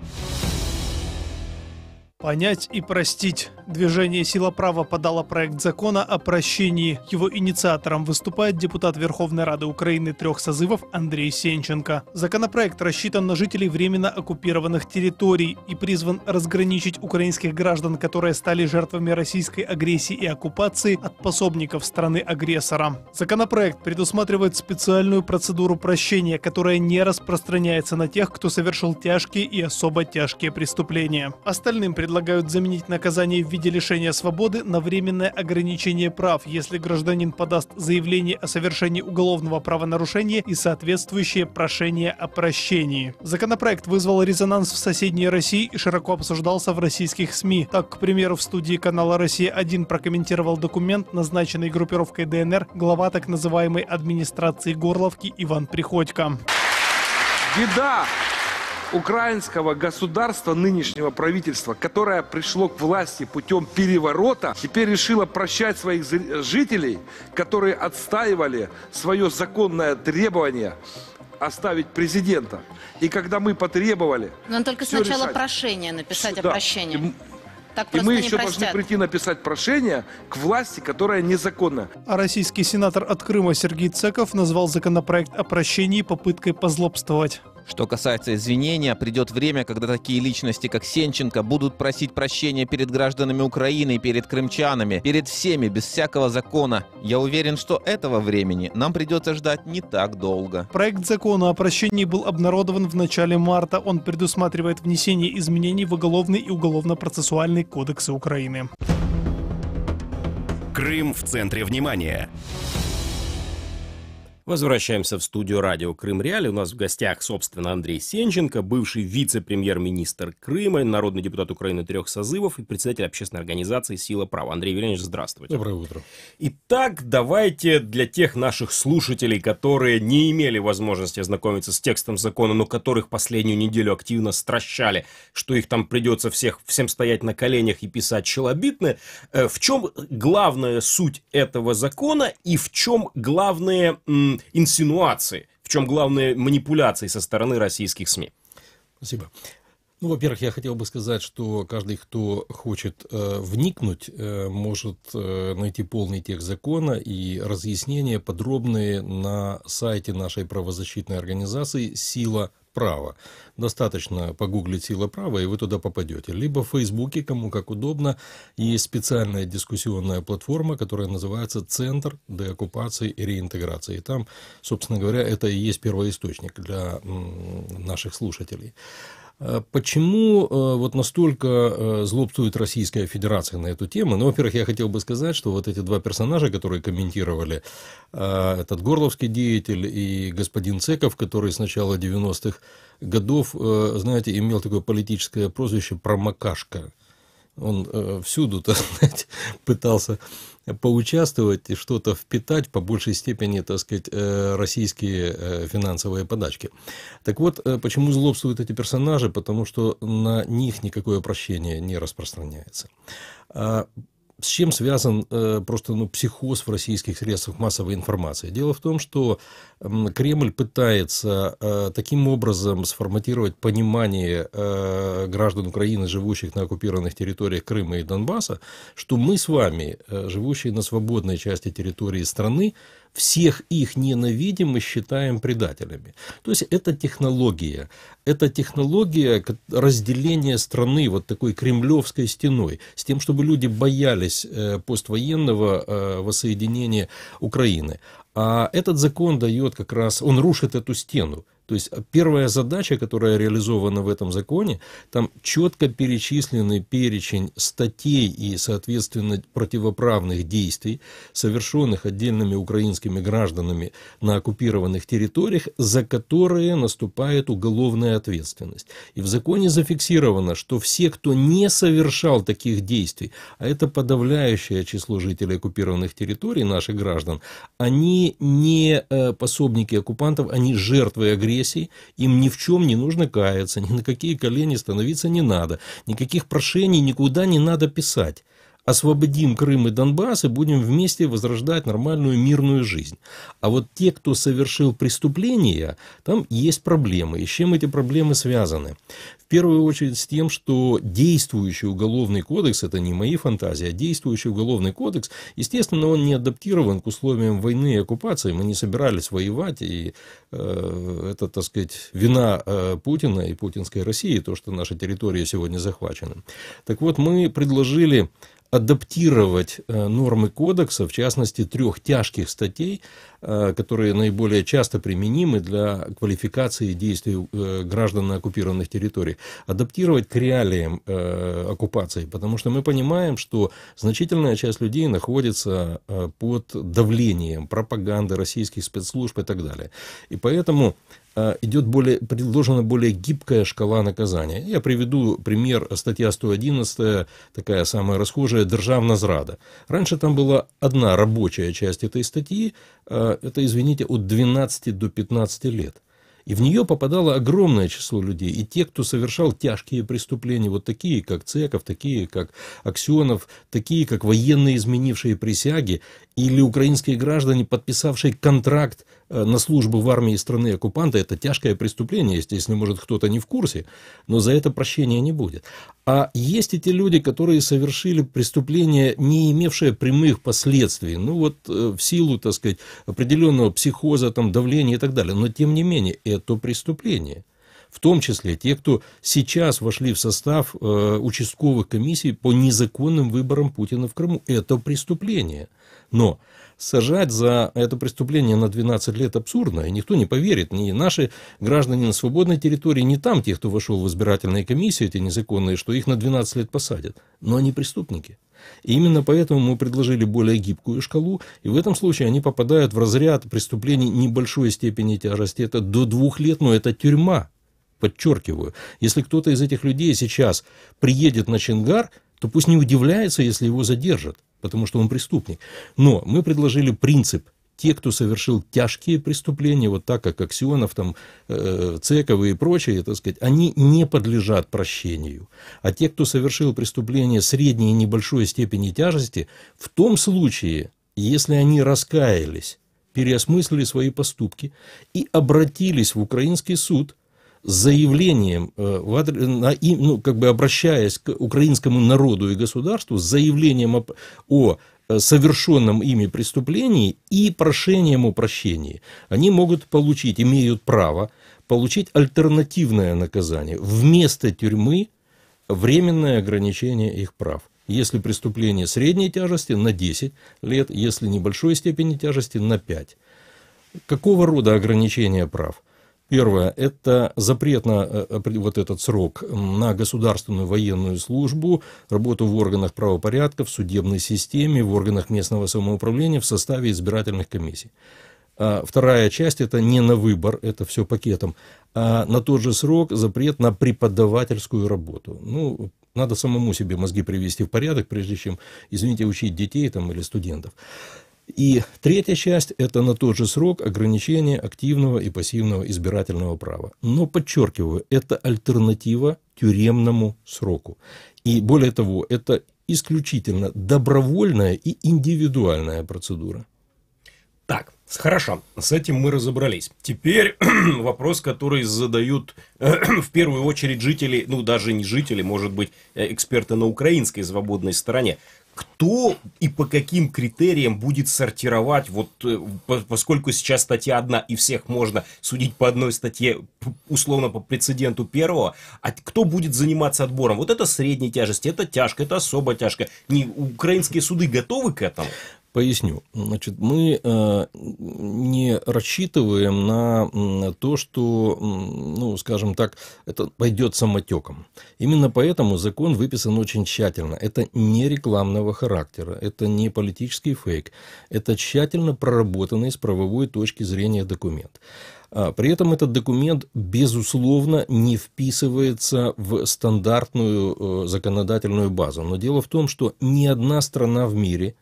Понять и простить. Движение «Сила права» подало проект закона о прощении. Его инициатором выступает депутат Верховной Рады Украины 3 созывов Андрей Сенченко. Законопроект рассчитан на жителей временно оккупированных территорий и призван разграничить украинских граждан, которые стали жертвами российской агрессии и оккупации, от пособников страны-агрессора. Законопроект предусматривает специальную процедуру прощения, которая не распространяется на тех, кто совершил тяжкие и особо тяжкие преступления. Остальным предлагают заменить наказание в виде лишения свободы на временное ограничение прав, если гражданин подаст заявление о совершении уголовного правонарушения и соответствующее прошение о прощении. Законопроект вызвал резонанс в соседней России и широко обсуждался в российских СМИ. Так, к примеру, в студии канала «Россия-1» прокомментировал документ, назначенный группировкой ДНР, глава так называемой администрации Горловки Иван Приходько. Беда украинского государства, нынешнего правительства, которое пришло к власти путем переворота, теперь решило прощать своих жителей, которые отстаивали свое законное требование оставить президента. И когда мы потребовали... Но только сначала прошение написать о прощении. Так и мы не еще должны прийти написать прошение к власти, которая незаконна. А российский сенатор от Крыма Сергей Цеков назвал законопроект о прощении попыткой позлобствовать. Что касается извинения, придет время, когда такие личности, как Сенченко, будут просить прощения перед гражданами Украины, перед крымчанами, перед всеми, без всякого закона. Я уверен, что этого времени нам придется ждать не так долго. Проект закона о прощении был обнародован в начале марта. Он предусматривает внесение изменений в Уголовный и Уголовно-процессуальный кодексы Украины. Крым в центре внимания. Возвращаемся в студию радио Крым Реалии. У нас в гостях, собственно, Андрей Сенченко, бывший вице-премьер-министр Крыма, народный депутат Украины 3 созывов и председатель общественной организации «Сила права». Андрей Вильянович, здравствуйте. Доброе утро. Итак, давайте для тех наших слушателей, которые не имели возможности ознакомиться с текстом закона, но которых последнюю неделю активно стращали, что их там придется всем стоять на коленях и писать челобитные, в чем главная суть этого закона и в чем главные инсинуации, в чем главные манипуляции со стороны российских СМИ? Спасибо. Ну, во-первых, я хотел бы сказать, что каждый, кто хочет вникнуть, может найти полный текст закона и разъяснения подробные на сайте нашей правозащитной организации «Сила права». Достаточно погуглить «Сила права», и вы туда попадете. Либо в Фейсбуке, кому как удобно, есть специальная дискуссионная платформа, которая называется «Центр деоккупации и реинтеграции». И там, собственно говоря, это и есть первоисточник для наших слушателей. Почему вот настолько злобствует Российская Федерация на эту тему? Ну, во-первых, я хотел бы сказать, что вот эти два персонажа, которые комментировали, этот горловский деятель и господин Цеков, который с начала 90-х годов, знаете, имел такое политическое прозвище «Промокашка». Он всюду, так сказать, пытался поучаствовать и что-то впитать, по большей степени, так сказать, российские финансовые подачки. Так вот, почему злобствуют эти персонажи? Потому что на них никакое прощение не распространяется. С чем связан просто психоз в российских средствах массовой информации? Дело в том, что Кремль пытается таким образом сформатировать понимание граждан Украины, живущих на оккупированных территориях Крыма и Донбасса, что мы с вами, живущие на свободной части территории страны, всех их ненавидим и считаем предателями. То есть это технология разделения страны вот такой кремлевской стеной, с тем, чтобы люди боялись поствоенного воссоединения Украины. А этот закон дает как раз, он рушит эту стену. То есть первая задача, которая реализована в этом законе, там четко перечисленный перечень статей и, соответственно, противоправных действий, совершенных отдельными украинскими гражданами на оккупированных территориях, за которые наступает уголовная ответственность. И в законе зафиксировано, что все, кто не совершал таких действий, а это подавляющее число жителей оккупированных территорий, наших граждан, они не пособники оккупантов, они жертвы агрессии. Им ни в чем не нужно каяться, ни на какие колени становиться не надо, никаких прошений никуда не надо писать. Освободим Крым и Донбасс и будем вместе возрождать нормальную мирную жизнь. А вот те, кто совершил преступления, там есть проблемы. И с чем эти проблемы связаны? В первую очередь с тем, что действующий уголовный кодекс, это не мои фантазии, а действующий уголовный кодекс, естественно, он не адаптирован к условиям войны и оккупации. Мы не собирались воевать, и это, так сказать, вина Путина и путинской России, то, что наши территории сегодня захвачены. Так вот, мы предложили адаптировать нормы кодекса, в частности, 3 тяжких статей, которые наиболее часто применимы для квалификации действий граждан на оккупированных территориях, адаптировать к реалиям оккупации, потому что мы понимаем, что значительная часть людей находится под давлением пропаганды, российских спецслужб и так далее. И поэтому предложена более гибкая шкала наказания. Я приведу пример, статья 111, такая самая расхожая, «Державна зрада». Раньше там была одна рабочая часть этой статьи, это, извините, от 12 до 15 лет. И в нее попадало огромное число людей. И те, кто совершал тяжкие преступления, вот такие, как Цеков, такие, как Аксенов, такие, как военные, изменившие присяги, или украинские граждане, подписавшие контракт на службу в армии страны оккупанта, это тяжкое преступление, естественно, может, кто-то не в курсе, но за это прощения не будет. А есть эти люди, которые совершили преступление, не имевшее прямых последствий, ну вот в силу, так сказать, определенного психоза, там, давления и так далее, но тем не менее, это преступление. В том числе те, кто сейчас вошли в состав участковых комиссий по незаконным выборам Путина в Крыму. Это преступление. Но сажать за это преступление на 12 лет абсурдно, и никто не поверит, ни наши граждане на свободной территории, ни там те, кто вошел в избирательные комиссии, эти незаконные, что их на 12 лет посадят. Но они преступники. И именно поэтому мы предложили более гибкую шкалу, и в этом случае они попадают в разряд преступлений небольшой степени тяжести. Это до 2 лет, но это тюрьма. Подчеркиваю, если кто-то из этих людей сейчас приедет на Чонгар, то пусть не удивляется, если его задержат, потому что он преступник. Но мы предложили принцип: те, кто совершил тяжкие преступления, вот так как Аксенов, там, Цеков и прочие, так сказать, они не подлежат прощению. А те, кто совершил преступления средней и небольшой степени тяжести, в том случае, если они раскаялись, переосмыслили свои поступки и обратились в украинский суд с заявлением, обращаясь к украинскому народу и государству, с заявлением о совершенном ими преступлении и прошением о прощении, они могут получить, имеют право получить альтернативное наказание. Вместо тюрьмы временное ограничение их прав. Если преступление средней тяжести, на 10 лет, если небольшой степени тяжести, на 5. Какого рода ограничения прав? Первое – это запрет на вот этот срок на государственную военную службу, работу в органах правопорядка, в судебной системе, в органах местного самоуправления в составе избирательных комиссий. Вторая часть – это не на выбор, это все пакетом, а на тот же срок запрет на преподавательскую работу. Ну, надо самому себе мозги привести в порядок, прежде чем, извините, учить детей там, или студентов. И третья часть – это на тот же срок ограничения активного и пассивного избирательного права. Но, подчеркиваю, это альтернатива тюремному сроку. И более того, это исключительно добровольная и индивидуальная процедура. Так, хорошо, с этим мы разобрались. Теперь вопрос, который задают в первую очередь жители, ну даже не жители, может быть, эксперты на украинской свободной стороне. Кто и по каким критериям будет сортировать, вот поскольку сейчас статья одна и всех можно судить по одной статье, условно по прецеденту первого, а кто будет заниматься отбором? Вот это средней тяжести, это тяжко, это особо тяжко. Украинские суды готовы к этому? Поясню. Значит, мы не рассчитываем на то, что, ну, скажем так, это пойдет самотеком. Именно поэтому закон выписан очень тщательно. Это не рекламного характера, это не политический фейк, это тщательно проработанный с правовой точки зрения документ. При этом этот документ, безусловно, не вписывается в стандартную законодательную базу. Но дело в том, что ни одна страна в мире,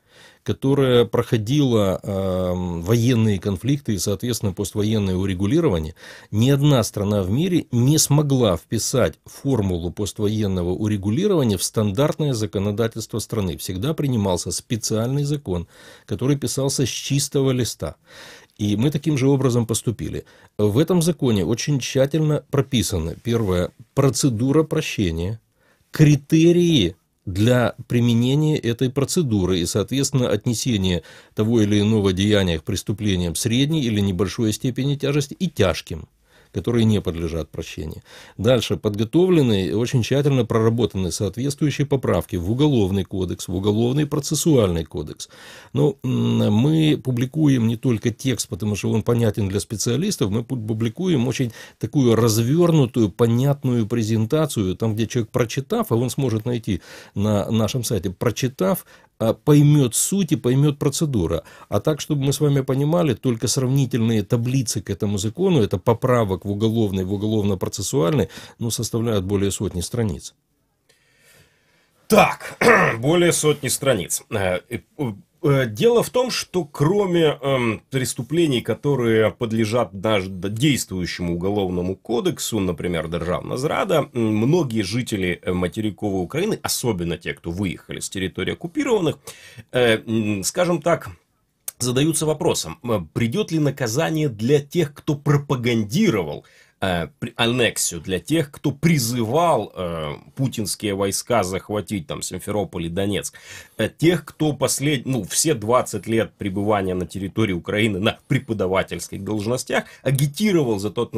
которая проходила военные конфликты и, соответственно, поствоенное урегулирование, ни одна страна в мире не смогла вписать формулу поствоенного урегулирования в стандартное законодательство страны. Всегда принимался специальный закон, который писался с чистого листа. И мы таким же образом поступили. В этом законе очень тщательно прописаны, первое, процедура прощения, критерии для применения этой процедуры и, соответственно, отнесения того или иного деяния к преступлениям средней или небольшой степени тяжести и тяжким, которые не подлежат прощению. Дальше подготовлены и очень тщательно проработаны соответствующие поправки в Уголовный кодекс, в Уголовный процессуальный кодекс. Но мы публикуем не только текст, потому что он понятен для специалистов, мы публикуем очень такую развернутую, понятную презентацию, там, где человек, прочитав, а он сможет найти на нашем сайте, прочитав, поймет суть и поймет процедура. А так, чтобы мы с вами понимали, только сравнительные таблицы к этому закону, это поправок в уголовный, в уголовно-процессуальный, ну, составляют более сотни страниц. Так, более сотни страниц. Дело в том, что кроме преступлений, которые подлежат даже действующему уголовному кодексу, например, державна зрада, многие жители материковой Украины, особенно те, кто выехали с территорий оккупированных, скажем так, задаются вопросом, придет ли наказание для тех, кто пропагандировал аннексию, для тех, кто призывал путинские войска захватить там Симферополь и Донецк, тех, кто все 20 лет пребывания на территории Украины на преподавательских должностях агитировал за так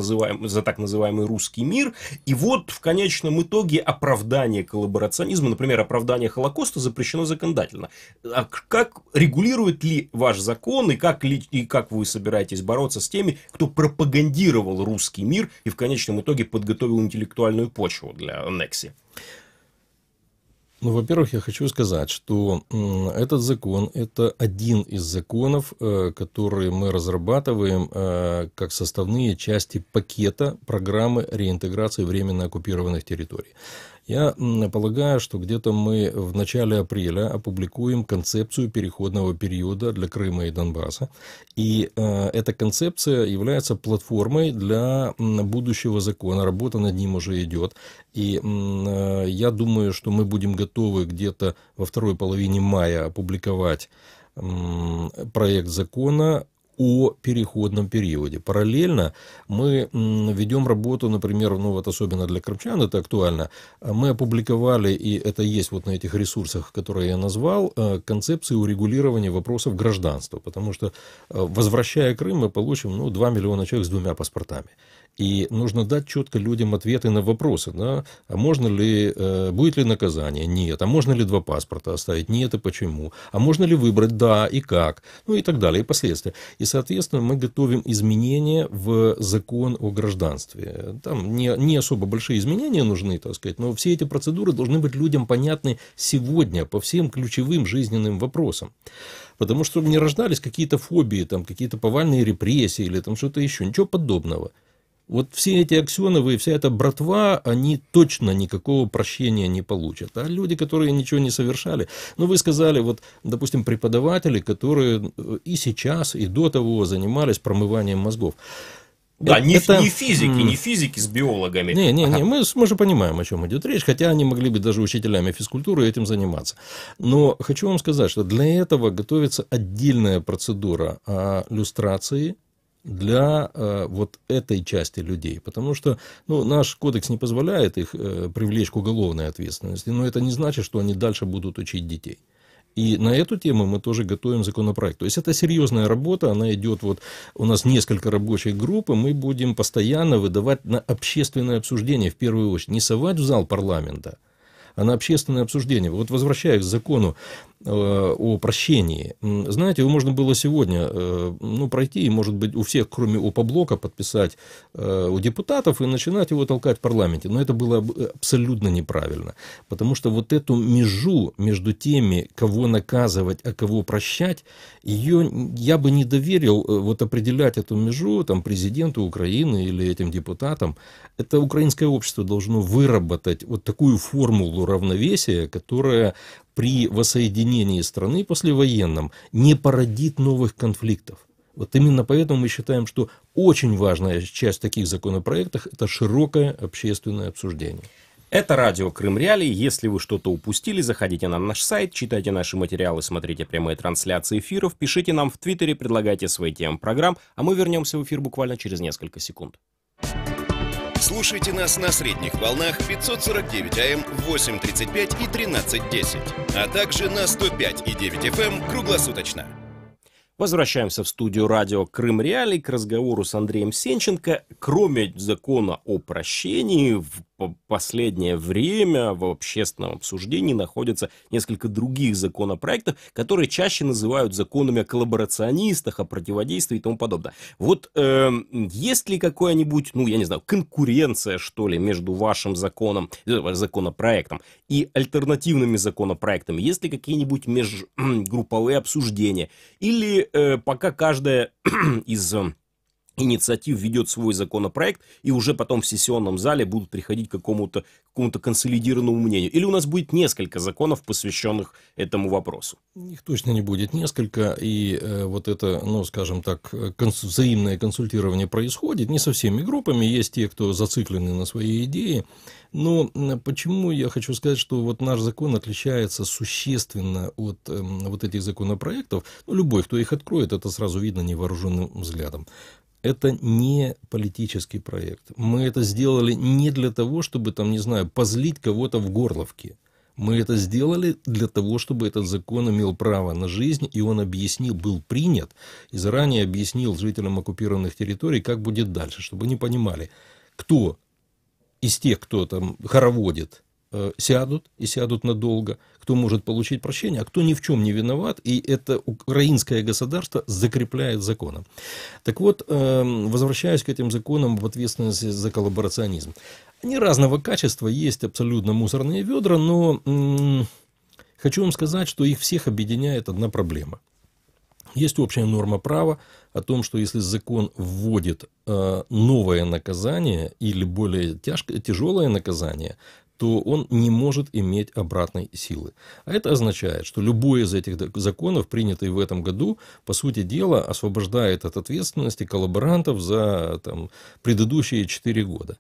называемый русский мир, и вот в конечном итоге оправдание коллаборационизма, например, оправдание Холокоста запрещено законодательно. А как регулирует ли ваш закон, и как вы собираетесь бороться с теми, кто пропагандировал русский мир и в конечном итоге подготовил интеллектуальную почву для аннексии? Ну, во-первых, я хочу сказать, что этот закон – это один из законов, которые мы разрабатываем как составные части пакета программы реинтеграции временно оккупированных территорий. Я полагаю, что где-то мы в начале апреля опубликуем концепцию переходного периода для Крыма и Донбасса. И эта концепция является платформой для будущего закона. Работа над ним уже идет. И я думаю, что мы будем готовы где-то во второй половине мая опубликовать проект закона о переходном периоде. Параллельно мы ведем работу, например, особенно для крымчан это актуально, мы опубликовали, и это есть вот на этих ресурсах, которые я назвал, концепцию урегулирования вопросов гражданства, потому что, возвращая Крым, мы получим 2 миллиона человек с 2 паспортами. И нужно дать четко людям ответы на вопросы, да? А можно ли, будет ли наказание? Нет. А можно ли 2 паспорта оставить? Нет, и почему? А можно ли выбрать? Да, и как? И так далее, и последствия. И, соответственно, мы готовим изменения в закон о гражданстве. Там не особо большие изменения нужны, так сказать, но все эти процедуры должны быть людям понятны сегодня по всем ключевым жизненным вопросам. Потому что, чтобы не рождались какие-то фобии, там, какие-то повальные репрессии или там что-то еще. Ничего подобного. Вот все эти Аксеновы и вся эта братва, они точно никакого прощения не получат. А люди, которые ничего не совершали, вы сказали, вот, допустим, преподаватели, которые и сейчас, и до того занимались промыванием мозгов. Да, не физики с биологами. Мы же понимаем, о чем идет речь, хотя они могли бы даже учителями физкультуры этим заниматься. Но хочу вам сказать, что для этого готовится отдельная процедура люстрации для вот этой части людей, потому что наш кодекс не позволяет их привлечь к уголовной ответственности, но это не значит, что они дальше будут учить детей. И на эту тему мы тоже готовим законопроект. То есть это серьезная работа, она идет, вот у нас несколько рабочих групп, и мы будем постоянно выдавать на общественное обсуждение, в первую очередь, не совать в зал парламента, а на общественное обсуждение. Вот возвращаясь к закону о прощении. Знаете, его можно было сегодня пройти, и, может быть, у всех, кроме ОП-блока, подписать у депутатов и начинать его толкать в парламенте. Но это было абсолютно неправильно. Потому что вот эту межу между теми, кого наказывать, а кого прощать, ее я бы не доверил вот определять эту межу там, президенту Украины или этим депутатам. Это украинское общество должно выработать вот такую формулу равновесия, которая при воссоединении страны послевоенном не породит новых конфликтов. Вот именно поэтому мы считаем, что очень важная часть таких законопроектов – это широкое общественное обсуждение. Это радио Крым Реалии. Если вы что-то упустили, заходите на наш сайт, читайте наши материалы, смотрите прямые трансляции эфиров, пишите нам в Твиттере, предлагайте свои темы программ, а мы вернемся в эфир буквально через несколько секунд. Слушайте нас на средних волнах 549 АМ, 8:35 и 13:10, а также на 105,9 FM круглосуточно. Возвращаемся в студию радио Крым Реалии к разговору с Андреем Сенченко. Кроме закона о прощении, в последнее время в общественном обсуждении находятся несколько других законопроектов, которые чаще называют законами о коллаборационистах, о противодействии и тому подобное. Вот есть ли какая-нибудь, конкуренция, что ли, между вашим законопроектом и альтернативными законопроектами? Есть ли какие-нибудь межгрупповые обсуждения? Или пока каждая из инициатив ведет свой законопроект, и уже потом в сессионном зале будут приходить к какому-то консолидированному мнению? Или у нас будет несколько законов, посвященных этому вопросу? Их точно не будет несколько, и вот это, ну, скажем так, взаимное консультирование происходит не со всеми группами, есть те, кто зациклены на своей идее, но почему я хочу сказать, что вот наш закон отличается существенно от вот этих законопроектов, ну, любой, кто их откроет, это сразу видно невооруженным взглядом. Это не политический проект. Мы это сделали не для того, чтобы, там, не знаю, позлить кого-то в горловке. Мы это сделали для того, чтобы этот закон имел право на жизнь, и он объяснил, был принят, и заранее объяснил жителям оккупированных территорий, как будет дальше, чтобы они понимали, кто из тех, кто там хороводит, сядут и сядут надолго, кто может получить прощение, а кто ни в чем не виноват, и это украинское государство закрепляет законом. Так вот, возвращаясь к этим законам об ответственности за коллаборационизм. Они разного качества, есть абсолютно мусорные ведра, но хочу вам сказать, что их всех объединяет одна проблема. Есть общая норма права о том, что если закон вводит новое наказание или более тяжелое наказание, то он не может иметь обратной силы. А это означает, что любой из этих законов, принятый в этом году, по сути дела, освобождает от ответственности коллаборантов за там, предыдущие 4 года.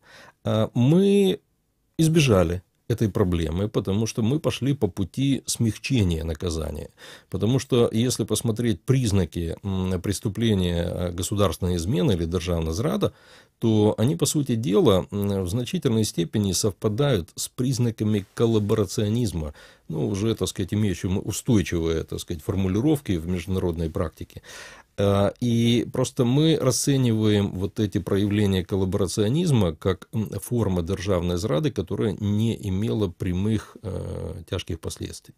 Мы избежали этой проблемы, потому что мы пошли по пути смягчения наказания. Потому что если посмотреть признаки преступления государственной измены или державной зрады, то они, по сути дела, в значительной степени совпадают с признаками коллаборационизма, ну, уже, так сказать, имеющими устойчивые, так сказать, формулировки в международной практике. И просто мы расцениваем вот эти проявления коллаборационизма как форма державной зрады, которая не имела прямых тяжких последствий.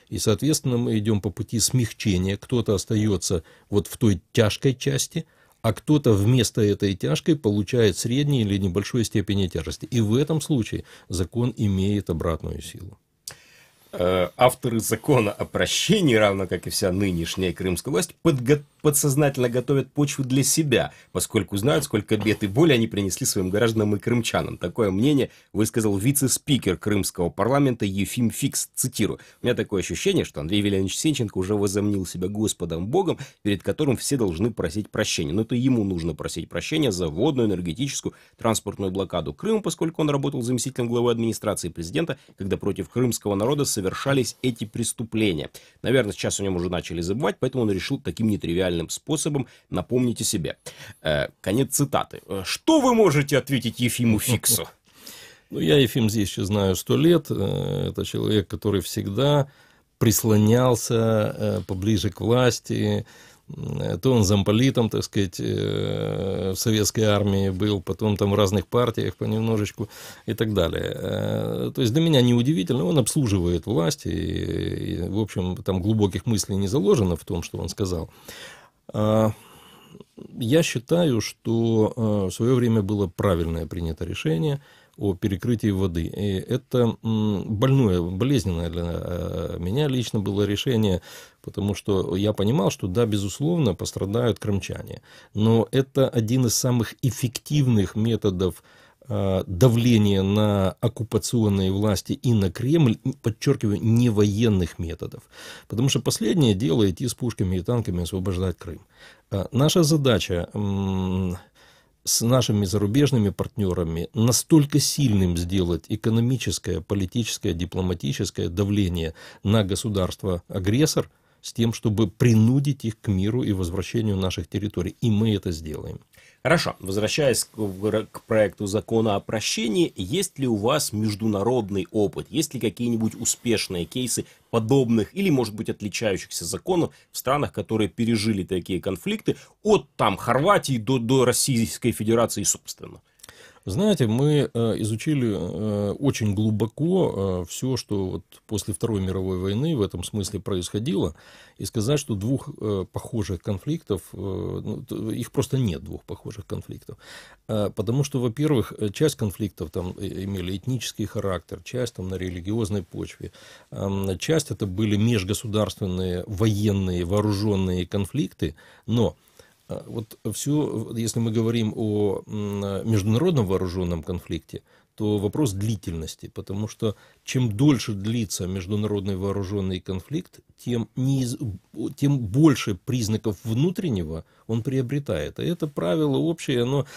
И, соответственно, мы идем по пути смягчения. Кто-то остается вот в той тяжкой части, а кто-то вместо этой тяжкой получает средней или небольшой степени тяжести. И в этом случае закон имеет обратную силу. Авторы закона о прощении, равно как и вся нынешняя крымская власть, подсознательно готовят почву для себя, поскольку знают, сколько бед и боли они принесли своим гражданам и крымчанам. Такое мнение высказал вице-спикер крымского парламента Ефим Фикс. Цитирую. У меня такое ощущение, что Андрей Вильянович Сенченко уже возомнил себя Господом Богом, перед которым все должны просить прощения. Но это ему нужно просить прощения за водную, энергетическую, транспортную блокаду Крыма, поскольку он работал заместителем главы администрации президента, когда против крымского народа совершались эти преступления. Наверное, сейчас о нем уже начали забывать, поэтому он решил таким нетривиальным способом напомнить о себе. Конец цитаты. Что вы можете ответить Ефиму Фиксу? Ну, я Ефим здесь еще знаю 100 лет. Это человек, который всегда прислонялся поближе к власти. То он замполитом, так сказать, в советской армии был, потом там в разных партиях понемножечку и так далее. То есть для меня неудивительно, он обслуживает власть, и, в общем, там глубоких мыслей не заложено в том, что он сказал. Я считаю, что в свое время было правильное принято решение о перекрытии воды. И это болезненное для меня лично было решение, потому что я понимал, что да, безусловно, пострадают крымчане. Но это один из самых эффективных методов давления на оккупационные власти и на Кремль, подчеркиваю, не военных методов. Потому что последнее дело идти с пушками и танками освобождать Крым. Наша задача с нашими зарубежными партнерами настолько сильным сделать экономическое, политическое, дипломатическое давление на государство-агрессор с тем, чтобы принудить их к миру и возвращению наших территорий. И мы это сделаем. Хорошо. Возвращаясь к проекту закона о прощении, есть ли у вас международный опыт? Есть ли какие-нибудь успешные кейсы подобных или, может быть, отличающихся законов в странах, которые пережили такие конфликты от там Хорватии до Российской Федерации, собственно? Знаете, мы изучили очень глубоко все, что вот после Второй мировой войны в этом смысле происходило, и сказать, что двух похожих конфликтов, их просто нет, двух похожих конфликтов. Потому что, во-первых, часть конфликтов там имели этнический характер, часть там на религиозной почве, часть это были межгосударственные военные вооруженные конфликты, но Вот все, если мы говорим о международном вооруженном конфликте, то вопрос длительности, потому что чем дольше длится международный вооруженный конфликт, тем больше признаков внутреннего он приобретает. И это правило общее, оно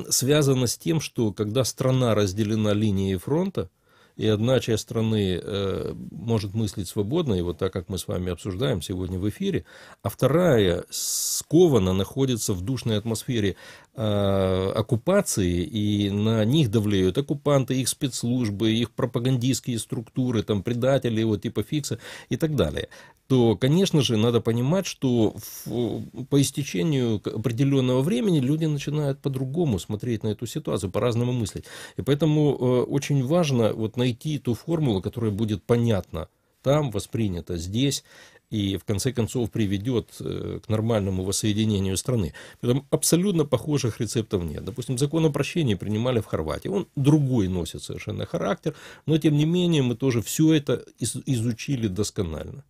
связано с тем, что когда страна разделена линией фронта, и одна часть страны может мыслить свободно, и вот так, как мы с вами обсуждаем сегодня в эфире, а вторая скована, находится в душной атмосфере оккупации, и на них давлеют оккупанты, их спецслужбы, их пропагандистские структуры, там, предатели вот, типа Фикса и так далее, то, конечно же, надо понимать, что по истечению определенного времени люди начинают по-другому смотреть на эту ситуацию, по-разному мыслить. И поэтому очень важно вот найти ту формулу, которая будет понятна там, воспринята здесь, и в конце концов приведет к нормальному воссоединению страны. Поэтому абсолютно похожих рецептов нет. Допустим, закон о прощении принимали в Хорватии. Он другой носит совершенно характер, но тем не менее мы тоже все это изучили досконально.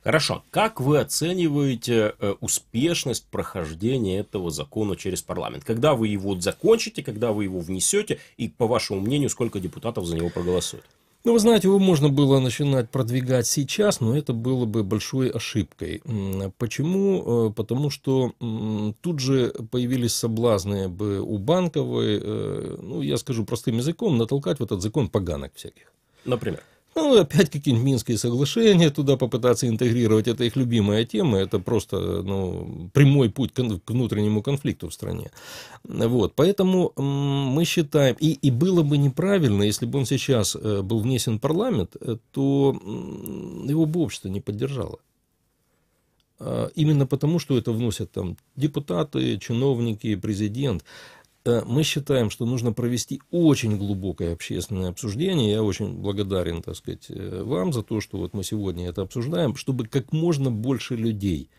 Хорошо. Как вы оцениваете успешность прохождения этого закона через парламент? Когда вы его закончите, когда вы его внесете, и, по вашему мнению, сколько депутатов за него проголосуют? Ну, вы знаете, его можно было начинать продвигать сейчас, но это было бы большой ошибкой. Почему? Потому что тут же появились соблазны у Банковой, ну, я скажу простым языком, натолкать в этот закон поганок всяких. Например? Ну, опять какие-нибудь Минские соглашения туда попытаться интегрировать. Это их любимая тема. Это просто прямой путь к внутреннему конфликту в стране. Вот. Поэтому мы считаем, и было бы неправильно, если бы он сейчас был внесен в парламент, то его бы общество не поддержало. Именно потому, что это вносят там депутаты, чиновники, президент. Мы считаем, что нужно провести очень глубокое общественное обсуждение. Я очень благодарен, так сказать, вам за то, что вот мы сегодня это обсуждаем, чтобы как можно больше людей,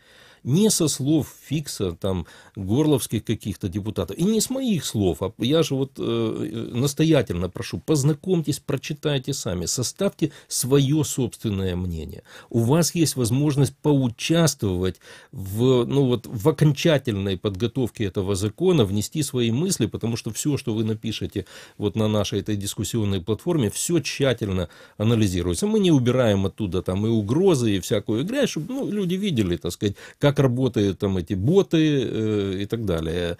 не со слов Фикса, там, горловских каких-то депутатов, и не с моих слов, а я же вот настоятельно прошу, познакомьтесь, прочитайте сами, составьте свое собственное мнение. У вас есть возможность поучаствовать в окончательной подготовке этого закона, внести свои мысли, потому что все, что вы напишете вот на нашей этой дискуссионной платформе, все тщательно анализируется. Мы не убираем оттуда там и угрозы, и всякую грязь, чтобы люди видели, так сказать, как работают там эти боты и так далее.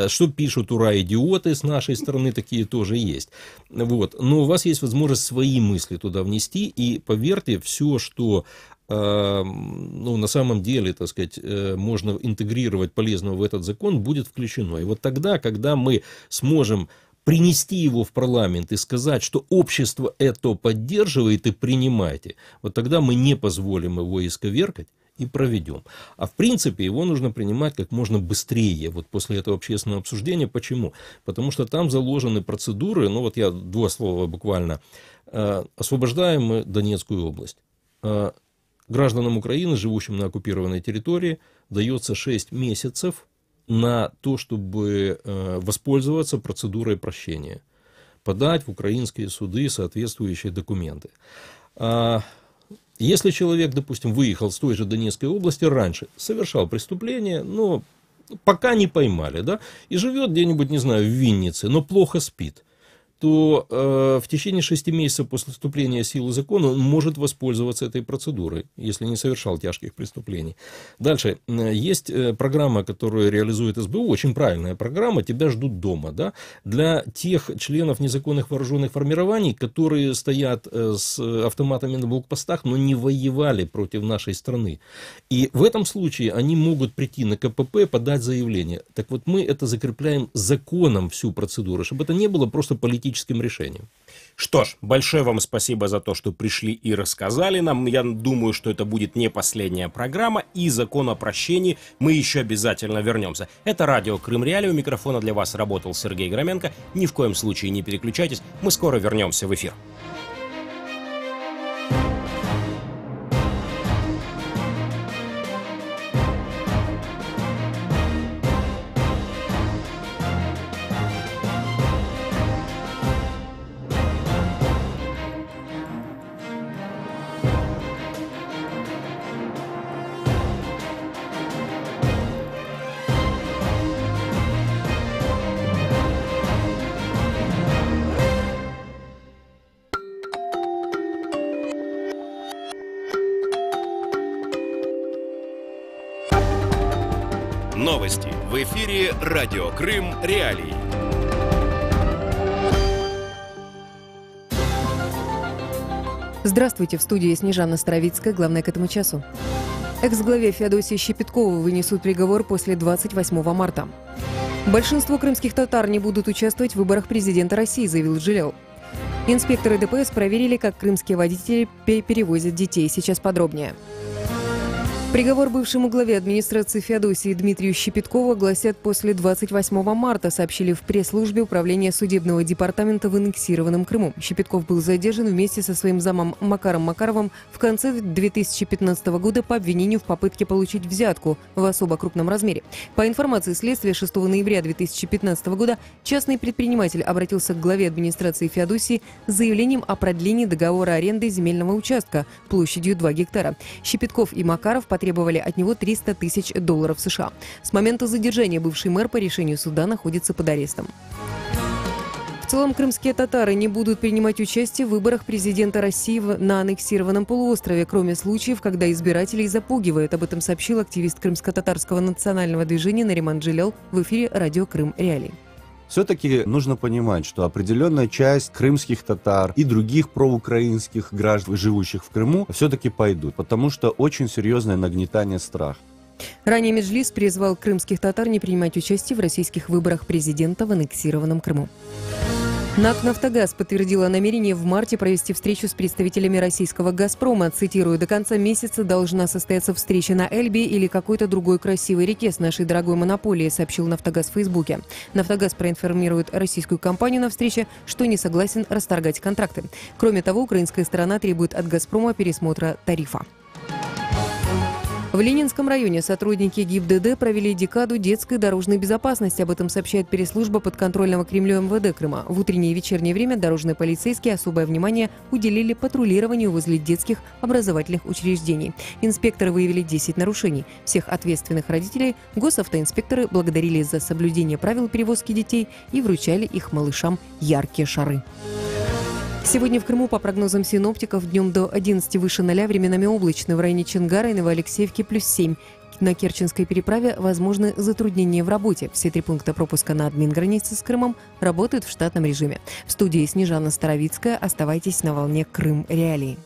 Что пишут ура-идиоты с нашей стороны, такие тоже есть. Вот. Но у вас есть возможность свои мысли туда внести, и поверьте, все, что на самом деле, так сказать, можно интегрировать полезного в этот закон, будет включено. И вот тогда, когда мы сможем принести его в парламент и сказать, что общество это поддерживает и принимайте, вот тогда мы не позволим его исковеркать и проведем. А в принципе его нужно принимать как можно быстрее, вот после этого общественного обсуждения. Почему? Потому что там заложены процедуры, вот я 2 слова буквально. Освобождаем мы Донецкую область. Гражданам Украины, живущим на оккупированной территории, дается 6 месяцев на то, чтобы воспользоваться процедурой прощения, подать в украинские суды соответствующие документы. Если человек, допустим, выехал с той же Донецкой области раньше, совершал преступление, но пока не поймали, да, и живет где-нибудь, не знаю, в Виннице, но плохо спит, то в течение 6 месяцев после вступления в силу закона он может воспользоваться этой процедурой, если не совершал тяжких преступлений. Дальше. Есть программа, которую реализует СБУ, очень правильная программа «Тебя ждут дома». Да? Для тех членов незаконных вооруженных формирований, которые стоят с автоматами на блокпостах, но не воевали против нашей страны. И в этом случае они могут прийти на КПП, подать заявление. Так вот мы это закрепляем законом, всю процедуру, чтобы это не было просто политическим решением. Что ж, большое вам спасибо за то, что пришли и рассказали нам. Я думаю, что это будет не последняя программа, и закон о прощении мы еще обязательно вернемся. Это радио Крым Реалии. У микрофона для вас работал Сергей Громенко. Ни в коем случае не переключайтесь, мы скоро вернемся в эфир. Новости в эфире «Радио Крым. Реалии». Здравствуйте, в студии Снежана Старовицкая. Главное к этому часу. Экс-главе Феодосии Щепеткову вынесут приговор после 28 марта. Большинство крымских татар не будут участвовать в выборах президента России, заявил Джилел. Инспекторы ДПС проверили, как крымские водители перевозят детей. Сейчас подробнее. Приговор бывшему главе администрации Феодосии Дмитрию Щепеткову огласят после 28 марта, сообщили в пресс-службе Управления судебного департамента в аннексированном Крыму. Щепетков был задержан вместе со своим замом Макаром Макаровым в конце 2015 года по обвинению в попытке получить взятку в особо крупном размере. По информации следствия, 6 ноября 2015 года частный предприниматель обратился к главе администрации Феодосии с заявлением о продлении договора аренды земельного участка площадью 2 гектара. Щепетков и Макаров потребовали от него $300 тысяч США. С момента задержания бывший мэр по решению суда находится под арестом. В целом, крымские татары не будут принимать участие в выборах президента России на аннексированном полуострове, кроме случаев, когда избирателей запугивают. Об этом сообщил активист крымско-татарского национального движения Нариман Джилел в эфире «Радио Крым. Реалии». Все-таки нужно понимать, что определенная часть крымских татар и других проукраинских граждан, живущих в Крыму, все-таки пойдут, потому что очень серьезное нагнетание страха. Ранее Меджлис призвал крымских татар не принимать участие в российских выборах президента в аннексированном Крыму. НАК «Нафтогаз» подтвердила намерение в марте провести встречу с представителями российского «Газпрома». Цитирую, «До конца месяца должна состояться встреча на Эльбе или какой-то другой красивой реке с нашей дорогой монополией», сообщил «Нафтогаз» в Фейсбуке. «Нафтогаз» проинформирует российскую компанию на встрече, что не согласен расторгать контракты. Кроме того, украинская сторона требует от «Газпрома» пересмотра тарифа. В Ленинском районе сотрудники ГИБДД провели декаду детской дорожной безопасности. Об этом сообщает пресс-служба подконтрольного Кремлю МВД Крыма. В утреннее и вечернее время дорожные полицейские особое внимание уделили патрулированию возле детских образовательных учреждений. Инспекторы выявили 10 нарушений. Всех ответственных родителей госавтоинспекторы благодарили за соблюдение правил перевозки детей и вручали их малышам яркие шары. Сегодня в Крыму, по прогнозам синоптиков, днем до 11 выше 0, временами облачно. В районе Чонгара и Новоалексеевки +7. На Керченской переправе возможны затруднения в работе. Все 3 пункта пропуска на админгранице с Крымом работают в штатном режиме. В студии Снежана Старовицкая. Оставайтесь на волне Крым Реалии.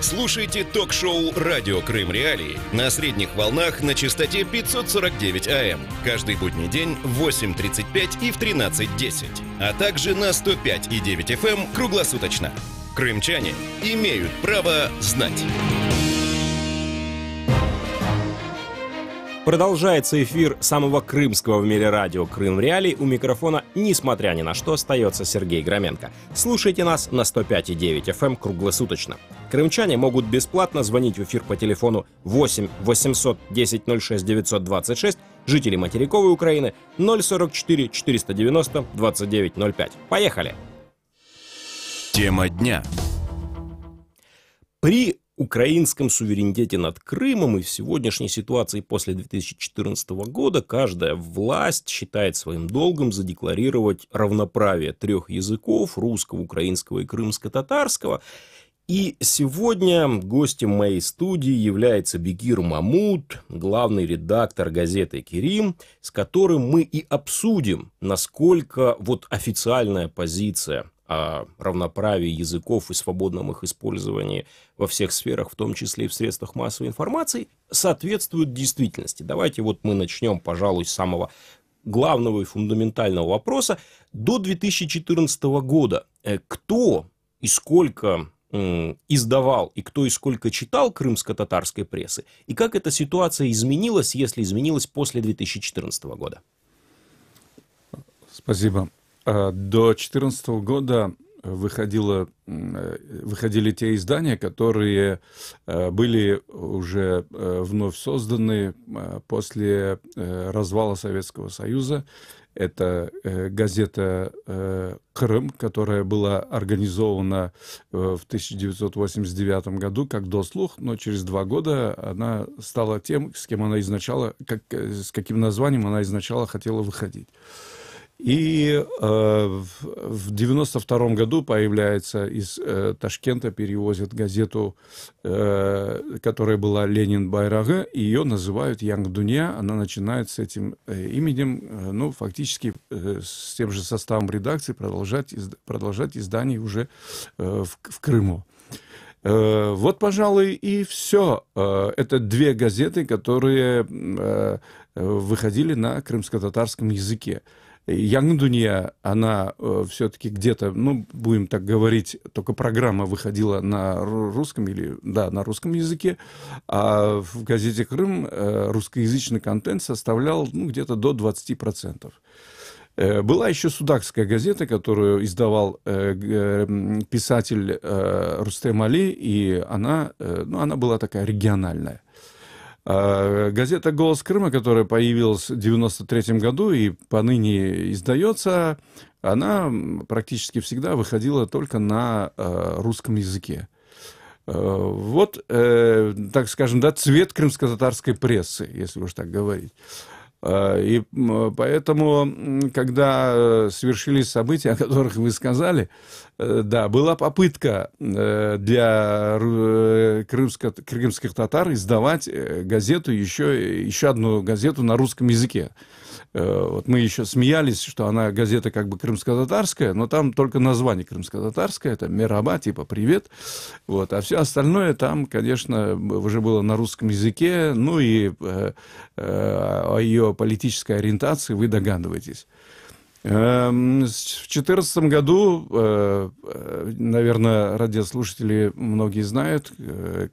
Слушайте ток-шоу «Радио Крым Реалии» на средних волнах на частоте 549 АМ. Каждый будний день в 8:35 и в 13:10. А также на 105,9 FM круглосуточно. Крымчане имеют право знать. Продолжается эфир самого крымского в мире радио «Крым Реалии». У микрофона, несмотря ни на что, остается Сергей Громенко. Слушайте нас на 105,9 FM круглосуточно. Крымчане могут бесплатно звонить в эфир по телефону 8 800 10 06 926, жители материковой Украины 044 490 2905. Поехали! Тема дня. При украинском суверенитете над Крымом и в сегодняшней ситуации после 2014 года каждая власть считает своим долгом задекларировать равноправие 3 языков – русского, украинского и крымско-татарского. И сегодня гостем моей студии является Бекир Мамут, главный редактор газеты «Керим», с которым мы и обсудим, насколько вот официальная позиция о равноправии языков и свободном их использовании во всех сферах, в том числе и в средствах массовой информации, соответствует действительности. Давайте вот мы начнем, пожалуй, с самого главного и фундаментального вопроса. До 2014 года кто и сколько издавал и кто и сколько читал крымско-татарской прессы, и как эта ситуация изменилась, если изменилась после 2014 года? Спасибо. До 2014 года выходили те издания, которые были уже вновь созданы после развала Советского Союза. Это газета «Крым», которая была организована в 1989 году как «Дослух», но через 2 года она стала тем, с каким названием она изначально хотела выходить. И в 92 году появляется из Ташкента, перевозят газету, которая была «Ленин Байрагы», и ее называют «Янг Дунья». Она начинает с этим именем, ну, фактически с тем же составом редакции продолжать издание уже в Крыму. Вот, пожалуй, и все. Это 2 газеты, которые выходили на крымско-татарском языке. «Янг Дунья», она все-таки где-то, ну, будем так говорить, только программа выходила на русском на русском языке, а в газете «Крым» русскоязычный контент составлял, ну, где-то до 20%. Была еще судакская газета, которую издавал писатель Рустем Али, и она была такая региональная. Газета «Голос Крыма», которая появилась в 1993 году и поныне издается, она практически всегда выходила только на русском языке. Вот, так скажем, да, цвет крымско-татарской прессы, если уж так говорить. И поэтому, когда свершились события, о которых вы сказали, да, была попытка для крымских татар издавать газету, еще одну газету на русском языке. Вот мы еще смеялись, что она газета как бы крымско-татарская, но там только название крымско-татарское, это «Мераба», типа «Привет». Вот, а все остальное там, конечно, уже было на русском языке, ну и о ее политической ориентации вы догадываетесь. В 2014 году, наверное, радиослушатели многие знают,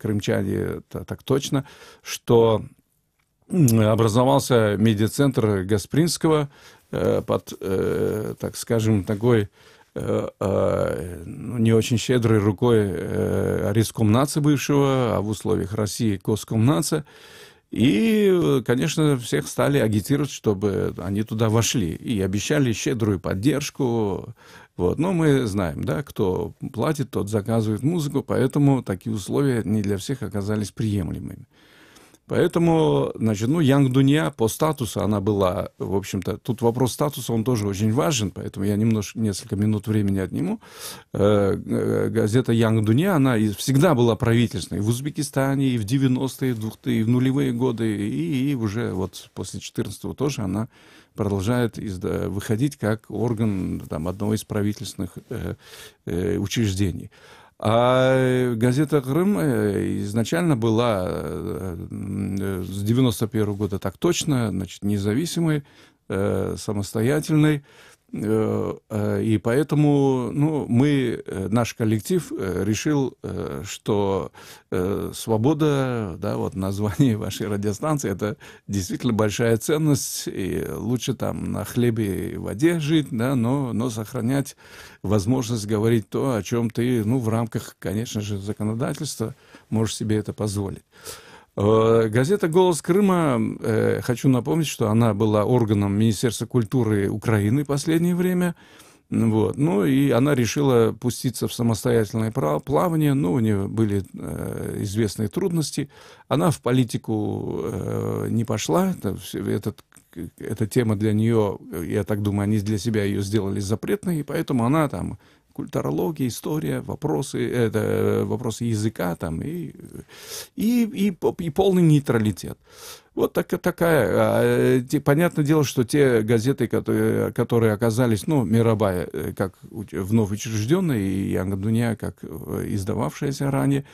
крымчане так точно, что образовался медиацентр Гаспринского под, так скажем, такой не очень щедрой рукой Рискомнатца бывшего, а в условиях России Госкомнатца. И, конечно, всех стали агитировать, чтобы они туда вошли. И обещали щедрую поддержку. Вот. Но мы знаем, да, кто платит, тот заказывает музыку, поэтому такие условия не для всех оказались приемлемыми. Поэтому, значит, ну, Янг Дунья по статусу она была, в общем-то, тут вопрос статуса, он тоже очень важен, поэтому я несколько минут времени отниму. Газета Янг Дунья, она всегда была правительственной в Узбекистане, и в 90-е, и в нулевые годы, и уже вот после 14-го тоже она продолжает выходить как орган там, одного из правительственных учреждений. А газета «Крым» изначально была с 91 года так точно, значит, независимой, самостоятельной. И поэтому наш коллектив решил, что свобода, да, вот название вашей радиостанции, это действительно большая ценность, и лучше там на хлебе и воде жить, да, но сохранять возможность говорить то, о чем ты, в рамках, конечно же, законодательства можешь себе это позволить. Газета «Голос Крыма», хочу напомнить, что она была органом Министерства культуры Украины в последнее время. Вот. Ну, и она решила пуститься в самостоятельное плавание, у нее были известные трудности. Она в политику не пошла, эта тема для нее, я так думаю, они для себя ее сделали запретной, и поэтому она там... Культурология, история, вопросы языка там, и полный нейтралитет. Вот такая. Понятное дело, что те газеты, которые оказались, Мирабай, как вновь учрежденная, и Янг Дунья, как издававшаяся ранее,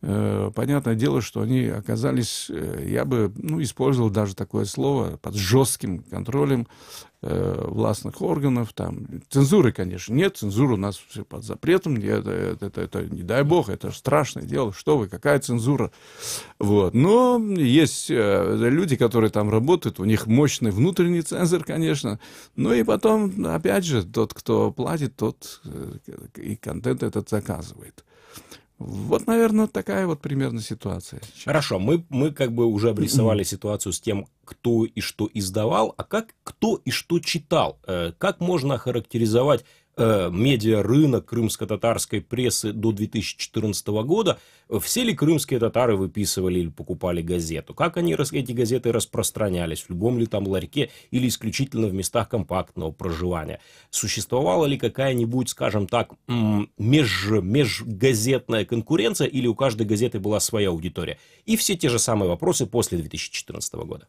понятное дело, что они оказались, я бы использовал даже такое слово, под жестким контролем властных органов. Там цензуры, конечно, нет, цензура у нас все под запретом, это не дай бог, это страшное дело, что вы, какая цензура. Вот. Но есть люди, которые там работают, у них мощный внутренний цензор, конечно, ну и потом, опять же, тот, кто платит, тот и контент этот заказывает. Вот, наверное, такая вот примерно ситуация. Хорошо, мы как бы уже обрисовали ситуацию с тем, кто и что издавал, а как кто и что читал. Как можно охарактеризовать медиарынок крымско-татарской прессы до 2014 года? Все ли крымские татары выписывали или покупали газету? Как эти газеты распространялись? В любом ли там ларьке или исключительно в местах компактного проживания? Существовала ли какая-нибудь, скажем так, межгазетная конкуренция или у каждой газеты была своя аудитория? И все те же самые вопросы после 2014 года.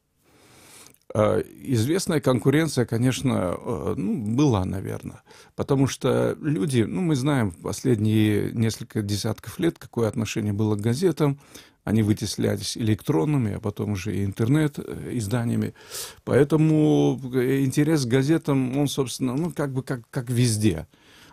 Известная конкуренция, конечно, была, наверное, потому что люди, мы знаем последние несколько десятков лет, какое отношение было к газетам, они вытеслялись электронными, а потом уже и интернет-изданиями, поэтому интерес к газетам, он, собственно, как везде.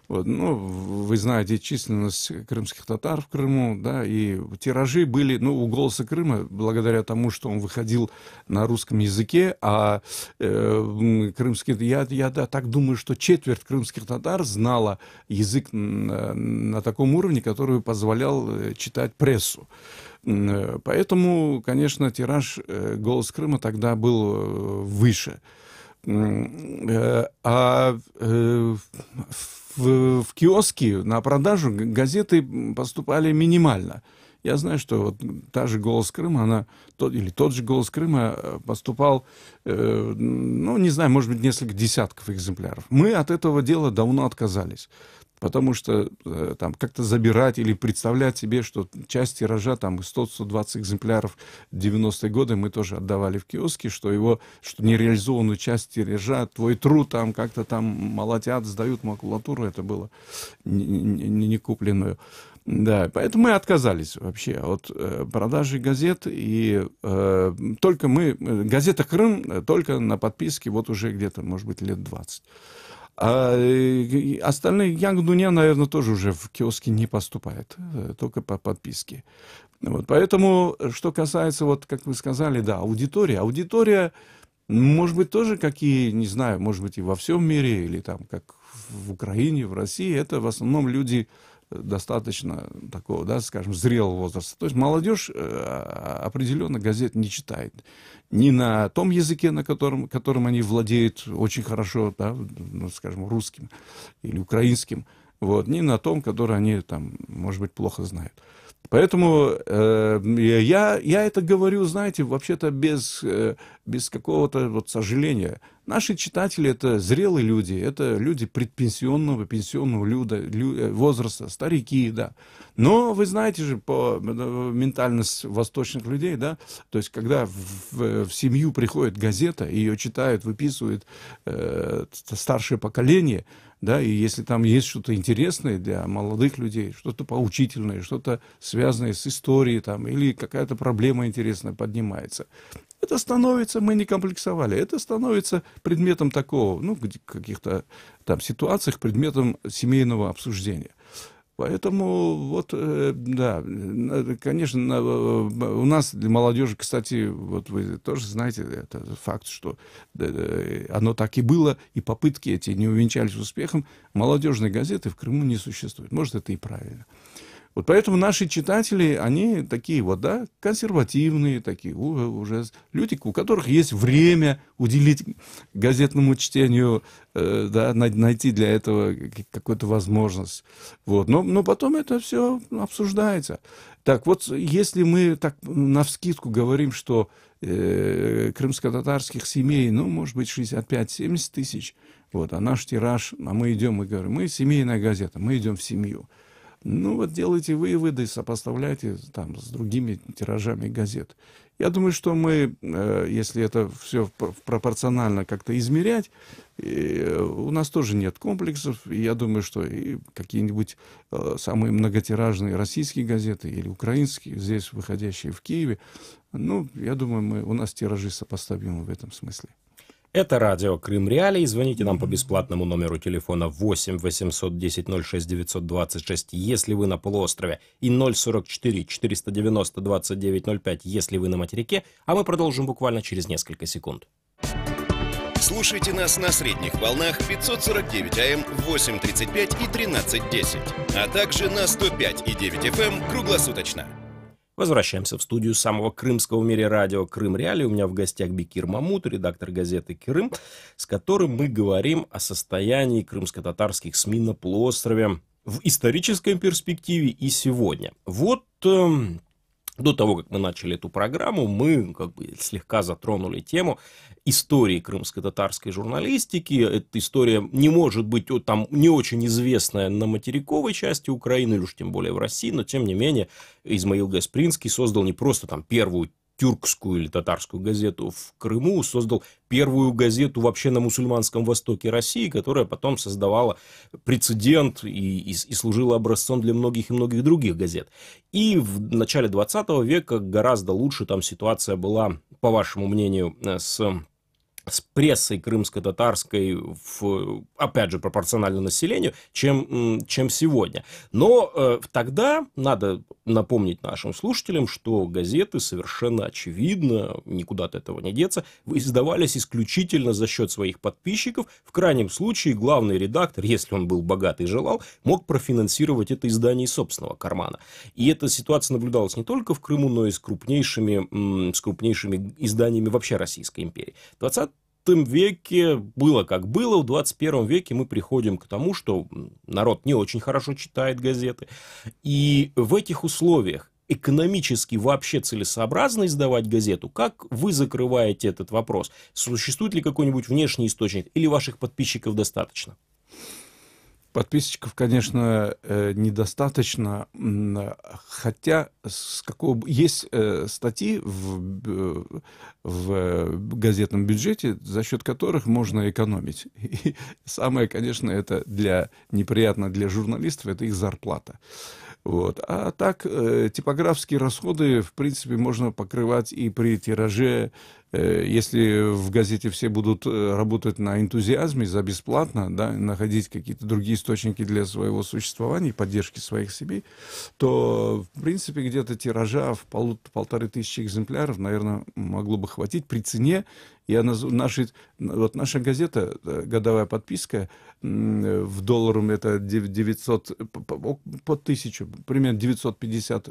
Вот, вы знаете численность крымских татар в Крыму, да, и тиражи были, у «Голоса Крыма», благодаря тому, что он выходил на русском языке, а крымские, я так думаю, что четверть крымских татар знала язык на таком уровне, который позволял читать прессу. Поэтому, конечно, тираж «Голос Крыма» тогда был выше. В киоски на продажу газеты поступали минимально. Я знаю, что вот та же «Голос Крыма», тот же «Голос Крыма» поступал, не знаю, может быть, несколько десятков экземпляров. Мы от этого дела давно отказались. Потому что там как-то забирать или представлять себе, что часть тиража, там 100-120 экземпляров в 90-е годы мы тоже отдавали в киоски, что нереализованную часть тиража, твой труд там как-то там молотят, сдают макулатуру, это было не купленную. Да, поэтому мы отказались вообще от продажи газет, и газета «Крым» только на подписке вот уже где-то, может быть, лет 20. А остальные, Янг Дуня, наверное, тоже уже в киоске не поступает, только по подписке. Вот, поэтому, что касается, вот как вы сказали, да, аудитория, может быть, тоже не знаю, может быть, и во всем мире, или там, как в Украине, в России, это в основном люди достаточно такого, да, скажем, зрелого возраста. То есть молодежь определенно газет не читает. Ни на том языке, на которым они владеют очень хорошо, да, скажем, русским или украинским, вот, ни на том, который они там, может быть, плохо знают. Поэтому я это говорю, знаете, вообще-то без какого-то вот сожаления. Наши читатели — это зрелые люди, это люди предпенсионного, пенсионного возраста, старики, да. Но вы знаете же по ментальность восточных людей, да, то есть когда в семью приходит газета, ее читают, выписывают старшее поколение, да, и если там есть что-то интересное для молодых людей, что-то поучительное, что-то связанное с историей там, или какая-то проблема интересная поднимается, это становится, мы не комплексовали, это становится предметом такого, в каких-то там ситуациях, предметом семейного обсуждения. Поэтому, вот, да, конечно, у нас для молодежи, кстати, вот вы тоже знаете, это факт, что оно так и было, и попытки эти не увенчались успехом. Молодежной газеты в Крыму не существует. Может, это и правильно. Вот поэтому наши читатели, они такие вот, да, консервативные, такие уже люди, у которых есть время уделить газетному чтению, да, найти для этого какую-то возможность. Вот. Но потом это все обсуждается. Так вот, если мы так навскидку говорим, что крымско-татарских семей, может быть, 65-70 тысяч, вот, а наш тираж, мы идем и говорим, мы семейная газета, мы идем в семью. Ну вот делайте выводы, сопоставляйте там с другими тиражами газет. Я думаю, что мы, если это все пропорционально как-то измерять, у нас тоже нет комплексов. И я думаю, что и какие-нибудь самые многотиражные российские газеты или украинские, здесь выходящие в Киеве, ну, я думаю, у нас тиражи сопоставимы в этом смысле. Это радио Крым Реалии. Звоните нам по бесплатному номеру телефона 8 810 06 926, если вы на полуострове, и 044 490 2905, если вы на материке, а мы продолжим буквально через несколько секунд. Слушайте нас на средних волнах 549 АМ, 8.35 и 13.10, а также на 105,9 FM круглосуточно. Возвращаемся в студию самого крымского в мире радио «Крым Реалии». У меня в гостях Бекир Мамут, редактор газеты «Крым», с которым мы говорим о состоянии крымско-татарских СМИ на полуострове в исторической перспективе и сегодня. Вот до того, как мы начали эту программу, мы как бы слегка затронули тему истории крымско-татарской журналистики. Эта история не может быть там не очень известная на материковой части Украины, или уж тем более в России, но тем не менее Измаил Гаспринский создал не просто там первую тюркскую или татарскую газету в Крыму, создал первую газету вообще на мусульманском востоке России, которая потом создавала прецедент и служила образцом для многих и многих других газет. И в начале 20 века гораздо лучше там ситуация была, по вашему мнению, с прессой крымско-татарской, опять же, пропорционально населению, чем сегодня. Но тогда надо напомнить нашим слушателям, что газеты совершенно очевидно, никуда от этого не деться, издавались исключительно за счет своих подписчиков. В крайнем случае главный редактор, если он был богат и желал, мог профинансировать это издание из собственного кармана. И эта ситуация наблюдалась не только в Крыму, но и с крупнейшими изданиями вообще Российской империи. В 20 веке было как было, в 21 веке мы приходим к тому, что народ не очень хорошо читает газеты. И в этих условиях экономически вообще целесообразно издавать газету? Как вы закрываете этот вопрос? Существует ли какой-нибудь внешний источник или ваших подписчиков достаточно? Подписчиков, конечно, недостаточно, хотя есть статьи в газетном бюджете, за счет которых можно экономить. И самое, конечно, это неприятно для журналистов, это их зарплата. Вот. А так, типографские расходы, в принципе, можно покрывать и при тираже. Если в газете все будут работать на энтузиазме за бесплатно, да, находить какие-то другие источники для своего существования и поддержки своих семей, то, в принципе, где-то тиража в 1500 экземпляров, наверное, могло бы хватить при цене. Наша газета, годовая подписка, в долларах это 900, по 1000, примерно 950,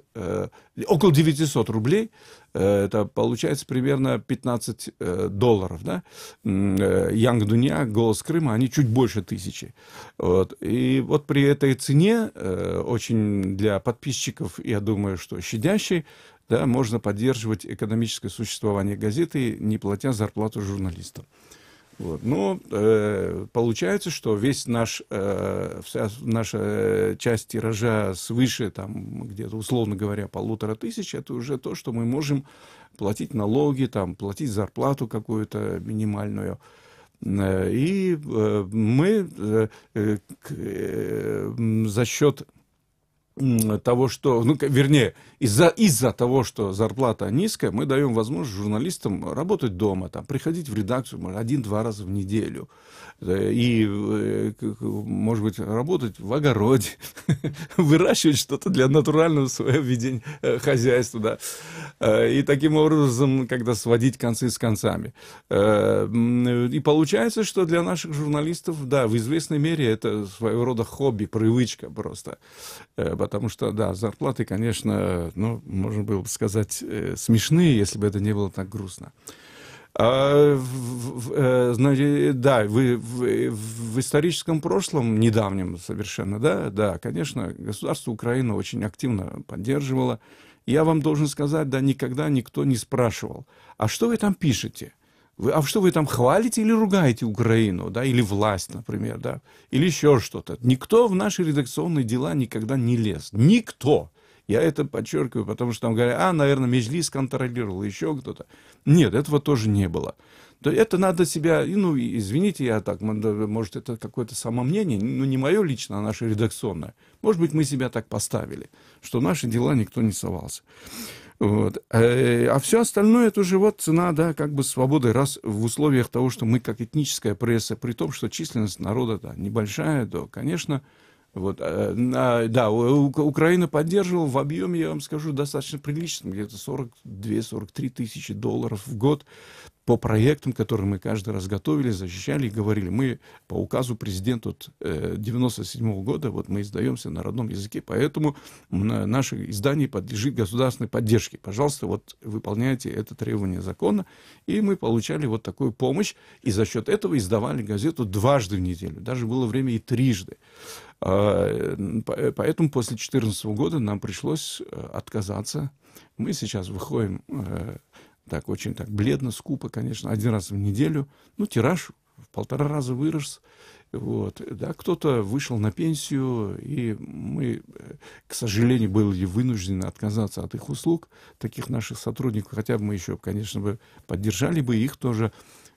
около 900 рублей. Это получается примерно $15. Да? Янг Дуня, Голос Крыма, они чуть больше 1000. Вот. И вот при этой цене, очень для подписчиков, я думаю, что щадящей, да, можно поддерживать экономическое существование газеты, не платя зарплату журналистам. Вот. Но получается, что вся наша часть тиража свыше, там, где-то, условно говоря, 1500, это уже то, что мы можем платить налоги, там, платить зарплату какую-то минимальную. И мы за счет того, что, из-за того, что зарплата низкая, мы даем возможность журналистам работать дома, там, приходить в редакцию 1-2 раза в неделю. И, может быть, работать в огороде, выращивать что-то для натурального своего ведения хозяйства, да. И таким образом, когда сводить концы с концами. И получается, что для наших журналистов, да, в известной мере это своего рода хобби, привычка просто. Потому что, да, зарплаты, конечно, можно было бы сказать, смешные, если бы это не было так грустно. Да, в историческом прошлом, недавнем совершенно, да, конечно, государство Украины очень активно поддерживало. Я вам должен сказать, да, никогда никто не спрашивал, а что вы там пишете? А что вы там хвалите или ругаете Украину, да, или власть, например, да, или еще что-то. Никто в наши редакционные дела никогда не лез. Никто. Я это подчеркиваю, потому что там говорят, наверное, Меджлис контролировал, еще кто-то. Нет, этого тоже не было. То это надо себя, ну, извините, я так, может, это какое-то самомнение, ну, не мое лично, а наше редакционное. Может быть, мы себя так поставили, что в наши дела никто не совался. Вот. А все остальное, это уже вот цена, да, как бы свободы, раз в условиях того, что мы как этническая пресса, при том, что численность народа, да, небольшая, то, конечно, вот, да, Украина поддерживала в объеме, я вам скажу, достаточно прилично, где-то 42-43 тысячи долларов в год по проектам, которые мы каждый раз готовили, защищали и говорили. Мы по указу президента 1997 года, вот мы издаемся на родном языке, поэтому наше издание подлежит государственной поддержке. Пожалуйста, вот выполняйте это требование закона. И мы получали вот такую помощь, и за счет этого издавали газету дважды в неделю. Даже было время и трижды. Поэтому после 2014 года нам пришлось отказаться. Мы сейчас выходим так очень так бледно, скупо, конечно, один раз в неделю. Ну, тираж в 1,5 раза вырос. Вот. Да, кто-то вышел на пенсию, и мы, к сожалению, были вынуждены отказаться от их услуг, таких наших сотрудников. Хотя бы мы еще, конечно, бы поддержали бы их тоже,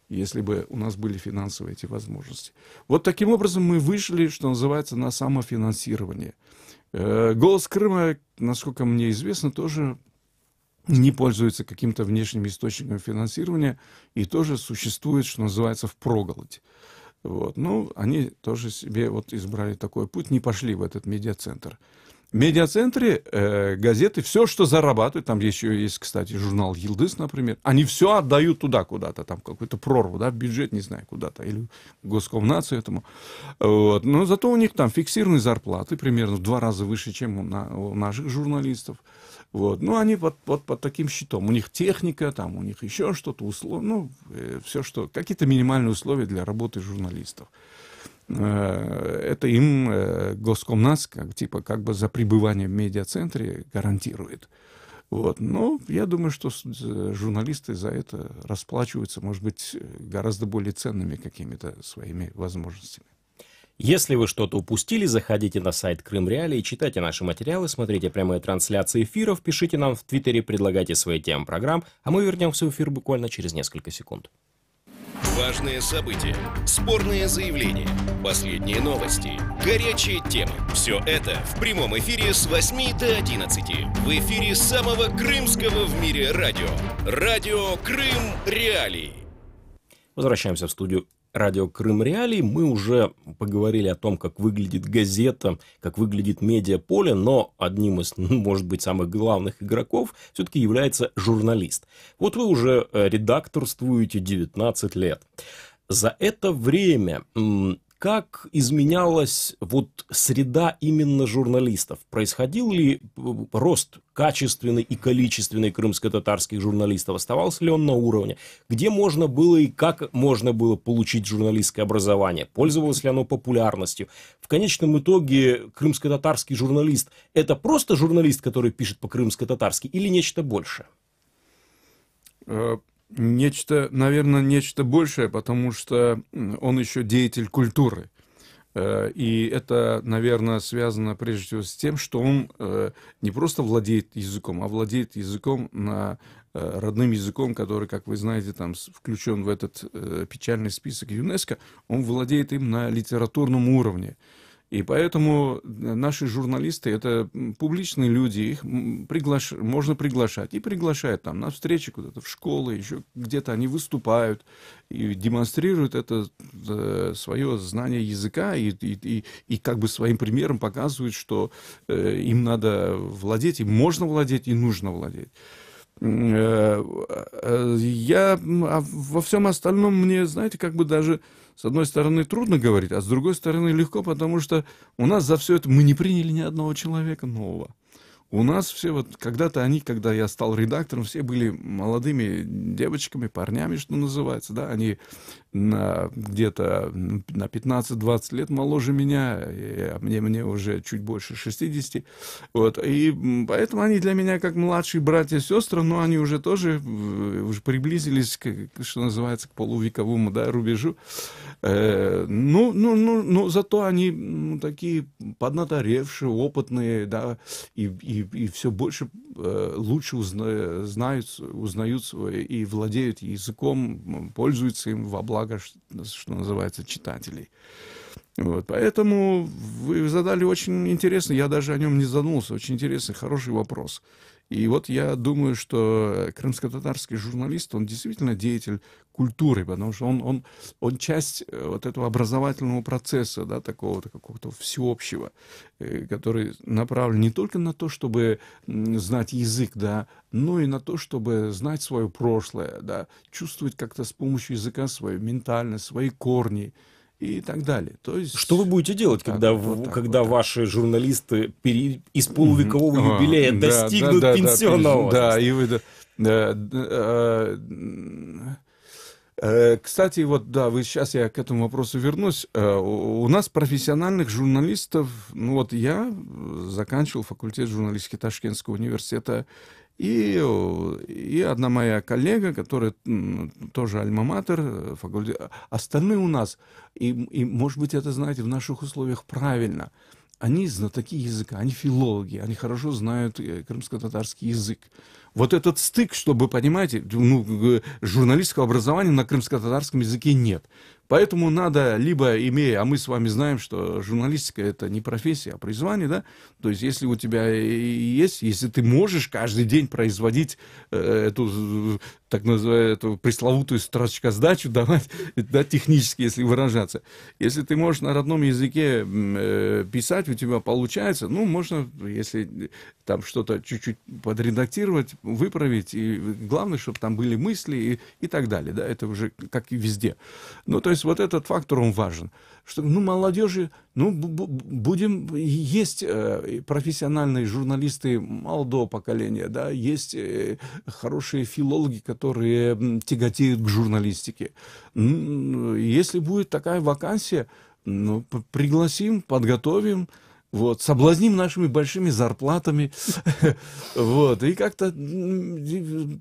если бы у нас были финансовые эти возможности. Вот таким образом мы вышли, что называется, на самофинансирование. «Голос Крыма», насколько мне известно, тоже не пользуется каким-то внешним источником финансирования и тоже существует, что называется, впроголодь. Вот. Ну, они тоже себе вот избрали такой путь, не пошли в этот медиацентр. В медиацентре газеты, все, что зарабатывают, там еще есть, кстати, журнал «Йылдыз», например, они все отдают туда куда-то, там какую-то прорву, да, в бюджет, не знаю, куда-то, или в Госкомнацию этому. Вот. Но зато у них там фиксированные зарплаты, примерно в 2 раза выше, чем у наших журналистов. Вот. Ну, они под таким щитом. У них техника, там, у них еще что-то, ну, все, что... Какие-то минимальные условия для работы журналистов. Это им Госкомнац, как бы за пребывание в медиацентре гарантирует. Вот. Но я думаю, что журналисты за это расплачиваются, может быть, гораздо более ценными какими-то своими возможностями. Если вы что-то упустили, заходите на сайт Крым Реалии, читайте наши материалы, смотрите прямые трансляции эфиров, пишите нам в Твиттере, предлагайте свои темы программ, а мы вернемся в эфир буквально через несколько секунд. Важные события, спорные заявления, последние новости, горячие темы. Все это в прямом эфире с 8 до 11. В эфире самого крымского в мире радио. Радио Крым Реалии. Возвращаемся в студию радио Крым Реалии. Мы уже поговорили о том, как выглядит газета, как выглядит медиаполе, но одним из, может быть, самых главных игроков все-таки является журналист. Вот вы уже редакторствуете 19 лет. За это время как изменялась вот среда именно журналистов? Происходил ли рост качественный и количественный крымско-татарских журналистов? Оставался ли он на уровне? Где можно было и как можно было получить журналистское образование? Пользовалось ли оно популярностью? В конечном итоге крымско-татарский журналист – это просто журналист, который пишет по-крымско-татарски, или нечто большее? Наверное, нечто большее, потому что он еще деятель культуры. И это, наверное, связано прежде всего с тем, что он не просто владеет языком, а владеет языком родным языком, который, как вы знаете, там включен в этот печальный список ЮНЕСКО, он владеет им на литературном уровне. И поэтому наши журналисты — это публичные люди, их можно приглашать. И приглашают там на встречи куда-то, в школы, еще где-то они выступают и демонстрируют это свое знание языка и как бы своим примером показывают, что им надо владеть, им можно владеть и нужно владеть. Я во всем остальном мне, знаете, как бы даже с одной стороны трудно говорить, а с другой стороны легко, потому что у нас за все это мы не приняли ни одного человека нового. У нас все вот, когда-то они, когда я стал редактором, все были молодыми девочками, парнями, что называется, да, они где-то на 15-20 лет моложе меня, а мне уже чуть больше 60, вот, и поэтому они для меня как младшие братья и сестры, но они уже тоже уже приблизились, что называется, к полувековому, да, рубежу, но зато они такие поднаторевшие, опытные, да, и все больше, лучше узнают и владеют языком, пользуются им во благо, что называется, читателей. Вот, поэтому вы задали очень интересный, я даже о нем не задумался, очень интересный, хороший вопрос. И вот я думаю, что крымско-татарский журналист, он действительно деятель культуры, потому что он часть вот этого образовательного процесса, да, такого-то какого-то всеобщего, который направлен не только на то, чтобы знать язык, да, но и на то, чтобы знать свое прошлое, да, чувствовать как-то с помощью языка свою ментальность, свои корни и так далее. То есть, что вы будете делать, когда ваши журналисты из полувекового юбилея достигнут пенсионного возраста? Кстати, вот да, сейчас я к этому вопросу вернусь. У нас профессиональных журналистов, ну вот я заканчивал факультет журналистики Ташкентского университета, и одна моя коллега, которая тоже альма-матер, факультет. Остальные у нас, и, может быть, это, знаете, в наших условиях правильно, они знатоки языка, они филологи, они хорошо знают крымско-татарский язык. Вот этот стык, чтобы, понимаете, журналистского образования на крымско-татарском языке нет. Поэтому надо, либо имея, а мы с вами знаем, что журналистика — это не профессия, а призвание, да? То есть, если у тебя есть, если ты можешь каждый день производить эту, так называемую, эту пресловутую строчкосдачу давать, да, технически, если выражаться. Если ты можешь на родном языке писать, у тебя получается, ну, можно, если там что-то чуть-чуть подредактировать, выправить, и главное, чтобы там были мысли и так далее, да, это уже как и везде. Ну, то есть вот этот фактор, он важен. Что, молодежи, будем, есть профессиональные журналисты молодого поколения, да, есть хорошие филологи, которые тяготеют к журналистике. Если будет такая вакансия, пригласим, подготовим, вот, соблазним нашими большими зарплатами, вот, и как-то,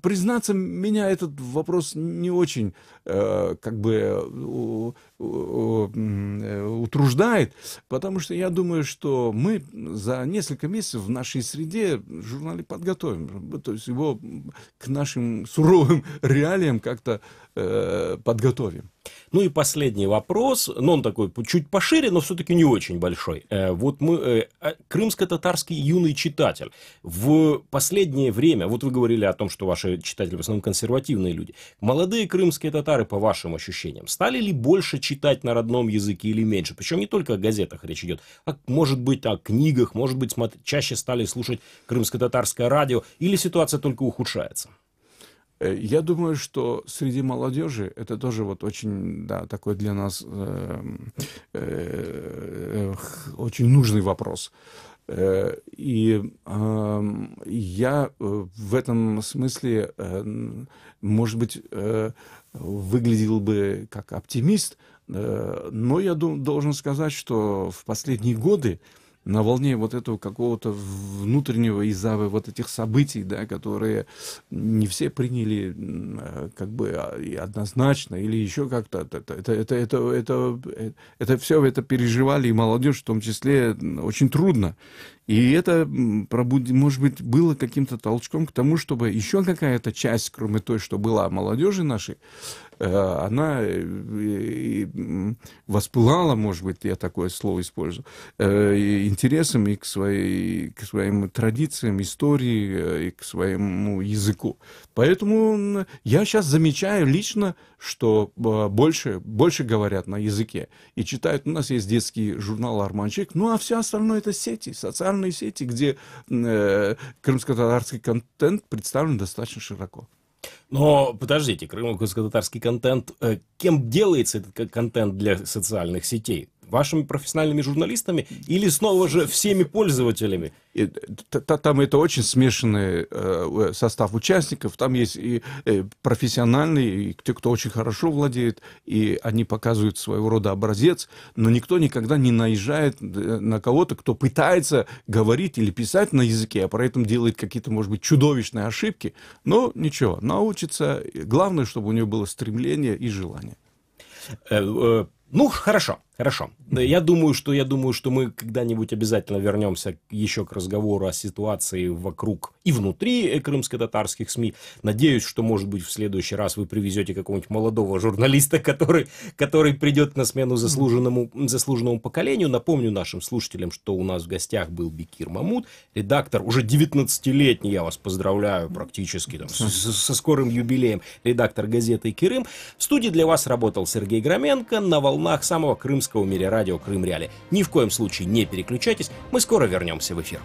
признаться, меня этот вопрос не очень, как бы, утруждает, потому что я думаю, что мы за несколько месяцев в нашей среде журнал подготовим, то есть его к нашим суровым реалиям как-то подготовим. Ну и последний вопрос, но он такой чуть пошире, но все-таки не очень большой. Вот мы, крымско-татарский юный читатель, в последнее время, вот вы говорили о том, что ваши читатели в основном консервативные люди, молодые крымские татары, по вашим ощущениям, стали ли больше читать на родном языке или меньше? Причем не только о газетах речь идет, а может быть о книгах, может быть чаще стали слушать крымско-татарское радио, или ситуация только ухудшается? Я думаю, что среди молодежи это тоже вот очень, да, такой для нас очень нужный вопрос. И я в этом смысле, может быть, выглядел бы как оптимист, но я должен сказать, что в последние годы на волне вот этого какого-то внутреннего из-за вот этих событий, да, которые не все приняли как бы однозначно или еще как-то, это все это переживали и молодежь в том числе очень трудно. И это, может быть, было каким-то толчком к тому, чтобы еще какая-то часть, кроме той, что была молодежи нашей, она воспылала, может быть, я такое слово использую, интересом и к своим традициям, истории, и к своему языку. Поэтому я сейчас замечаю лично, что больше говорят на языке и читают. У нас есть детский журнал «Арманчик», ну а все остальное — это сети, социальные сети, где крымско-татарский контент представлен достаточно широко. Но подождите, крымско-татарский контент, кем делается этот контент для социальных сетей? Вашими профессиональными журналистами или снова же всеми пользователями? Там это очень смешанный состав участников. Там есть и профессиональные, и те, кто очень хорошо владеет, и они показывают своего рода образец, но никто никогда не наезжает на кого-то, кто пытается говорить или писать на языке, а при этом делает какие-то, может быть, чудовищные ошибки. Но ничего, научится. Главное, чтобы у него было стремление и желание. Ну, хорошо. Я думаю, что мы когда-нибудь обязательно вернемся еще к разговору о ситуации вокруг и внутри крымско-татарских СМИ. Надеюсь, что, может быть, в следующий раз вы привезете какого-нибудь молодого журналиста, который придет на смену заслуженному поколению. Напомню нашим слушателям, что у нас в гостях был Бекир Мамут, редактор, уже 19-летний, я вас поздравляю, практически со скорым юбилеем, редактор газеты «Кырым». В студии для вас работал Сергей Громенко на волнах самого крымского в мире радио Крым Реали. Ни в коем случае не переключайтесь, мы скоро вернемся в эфир.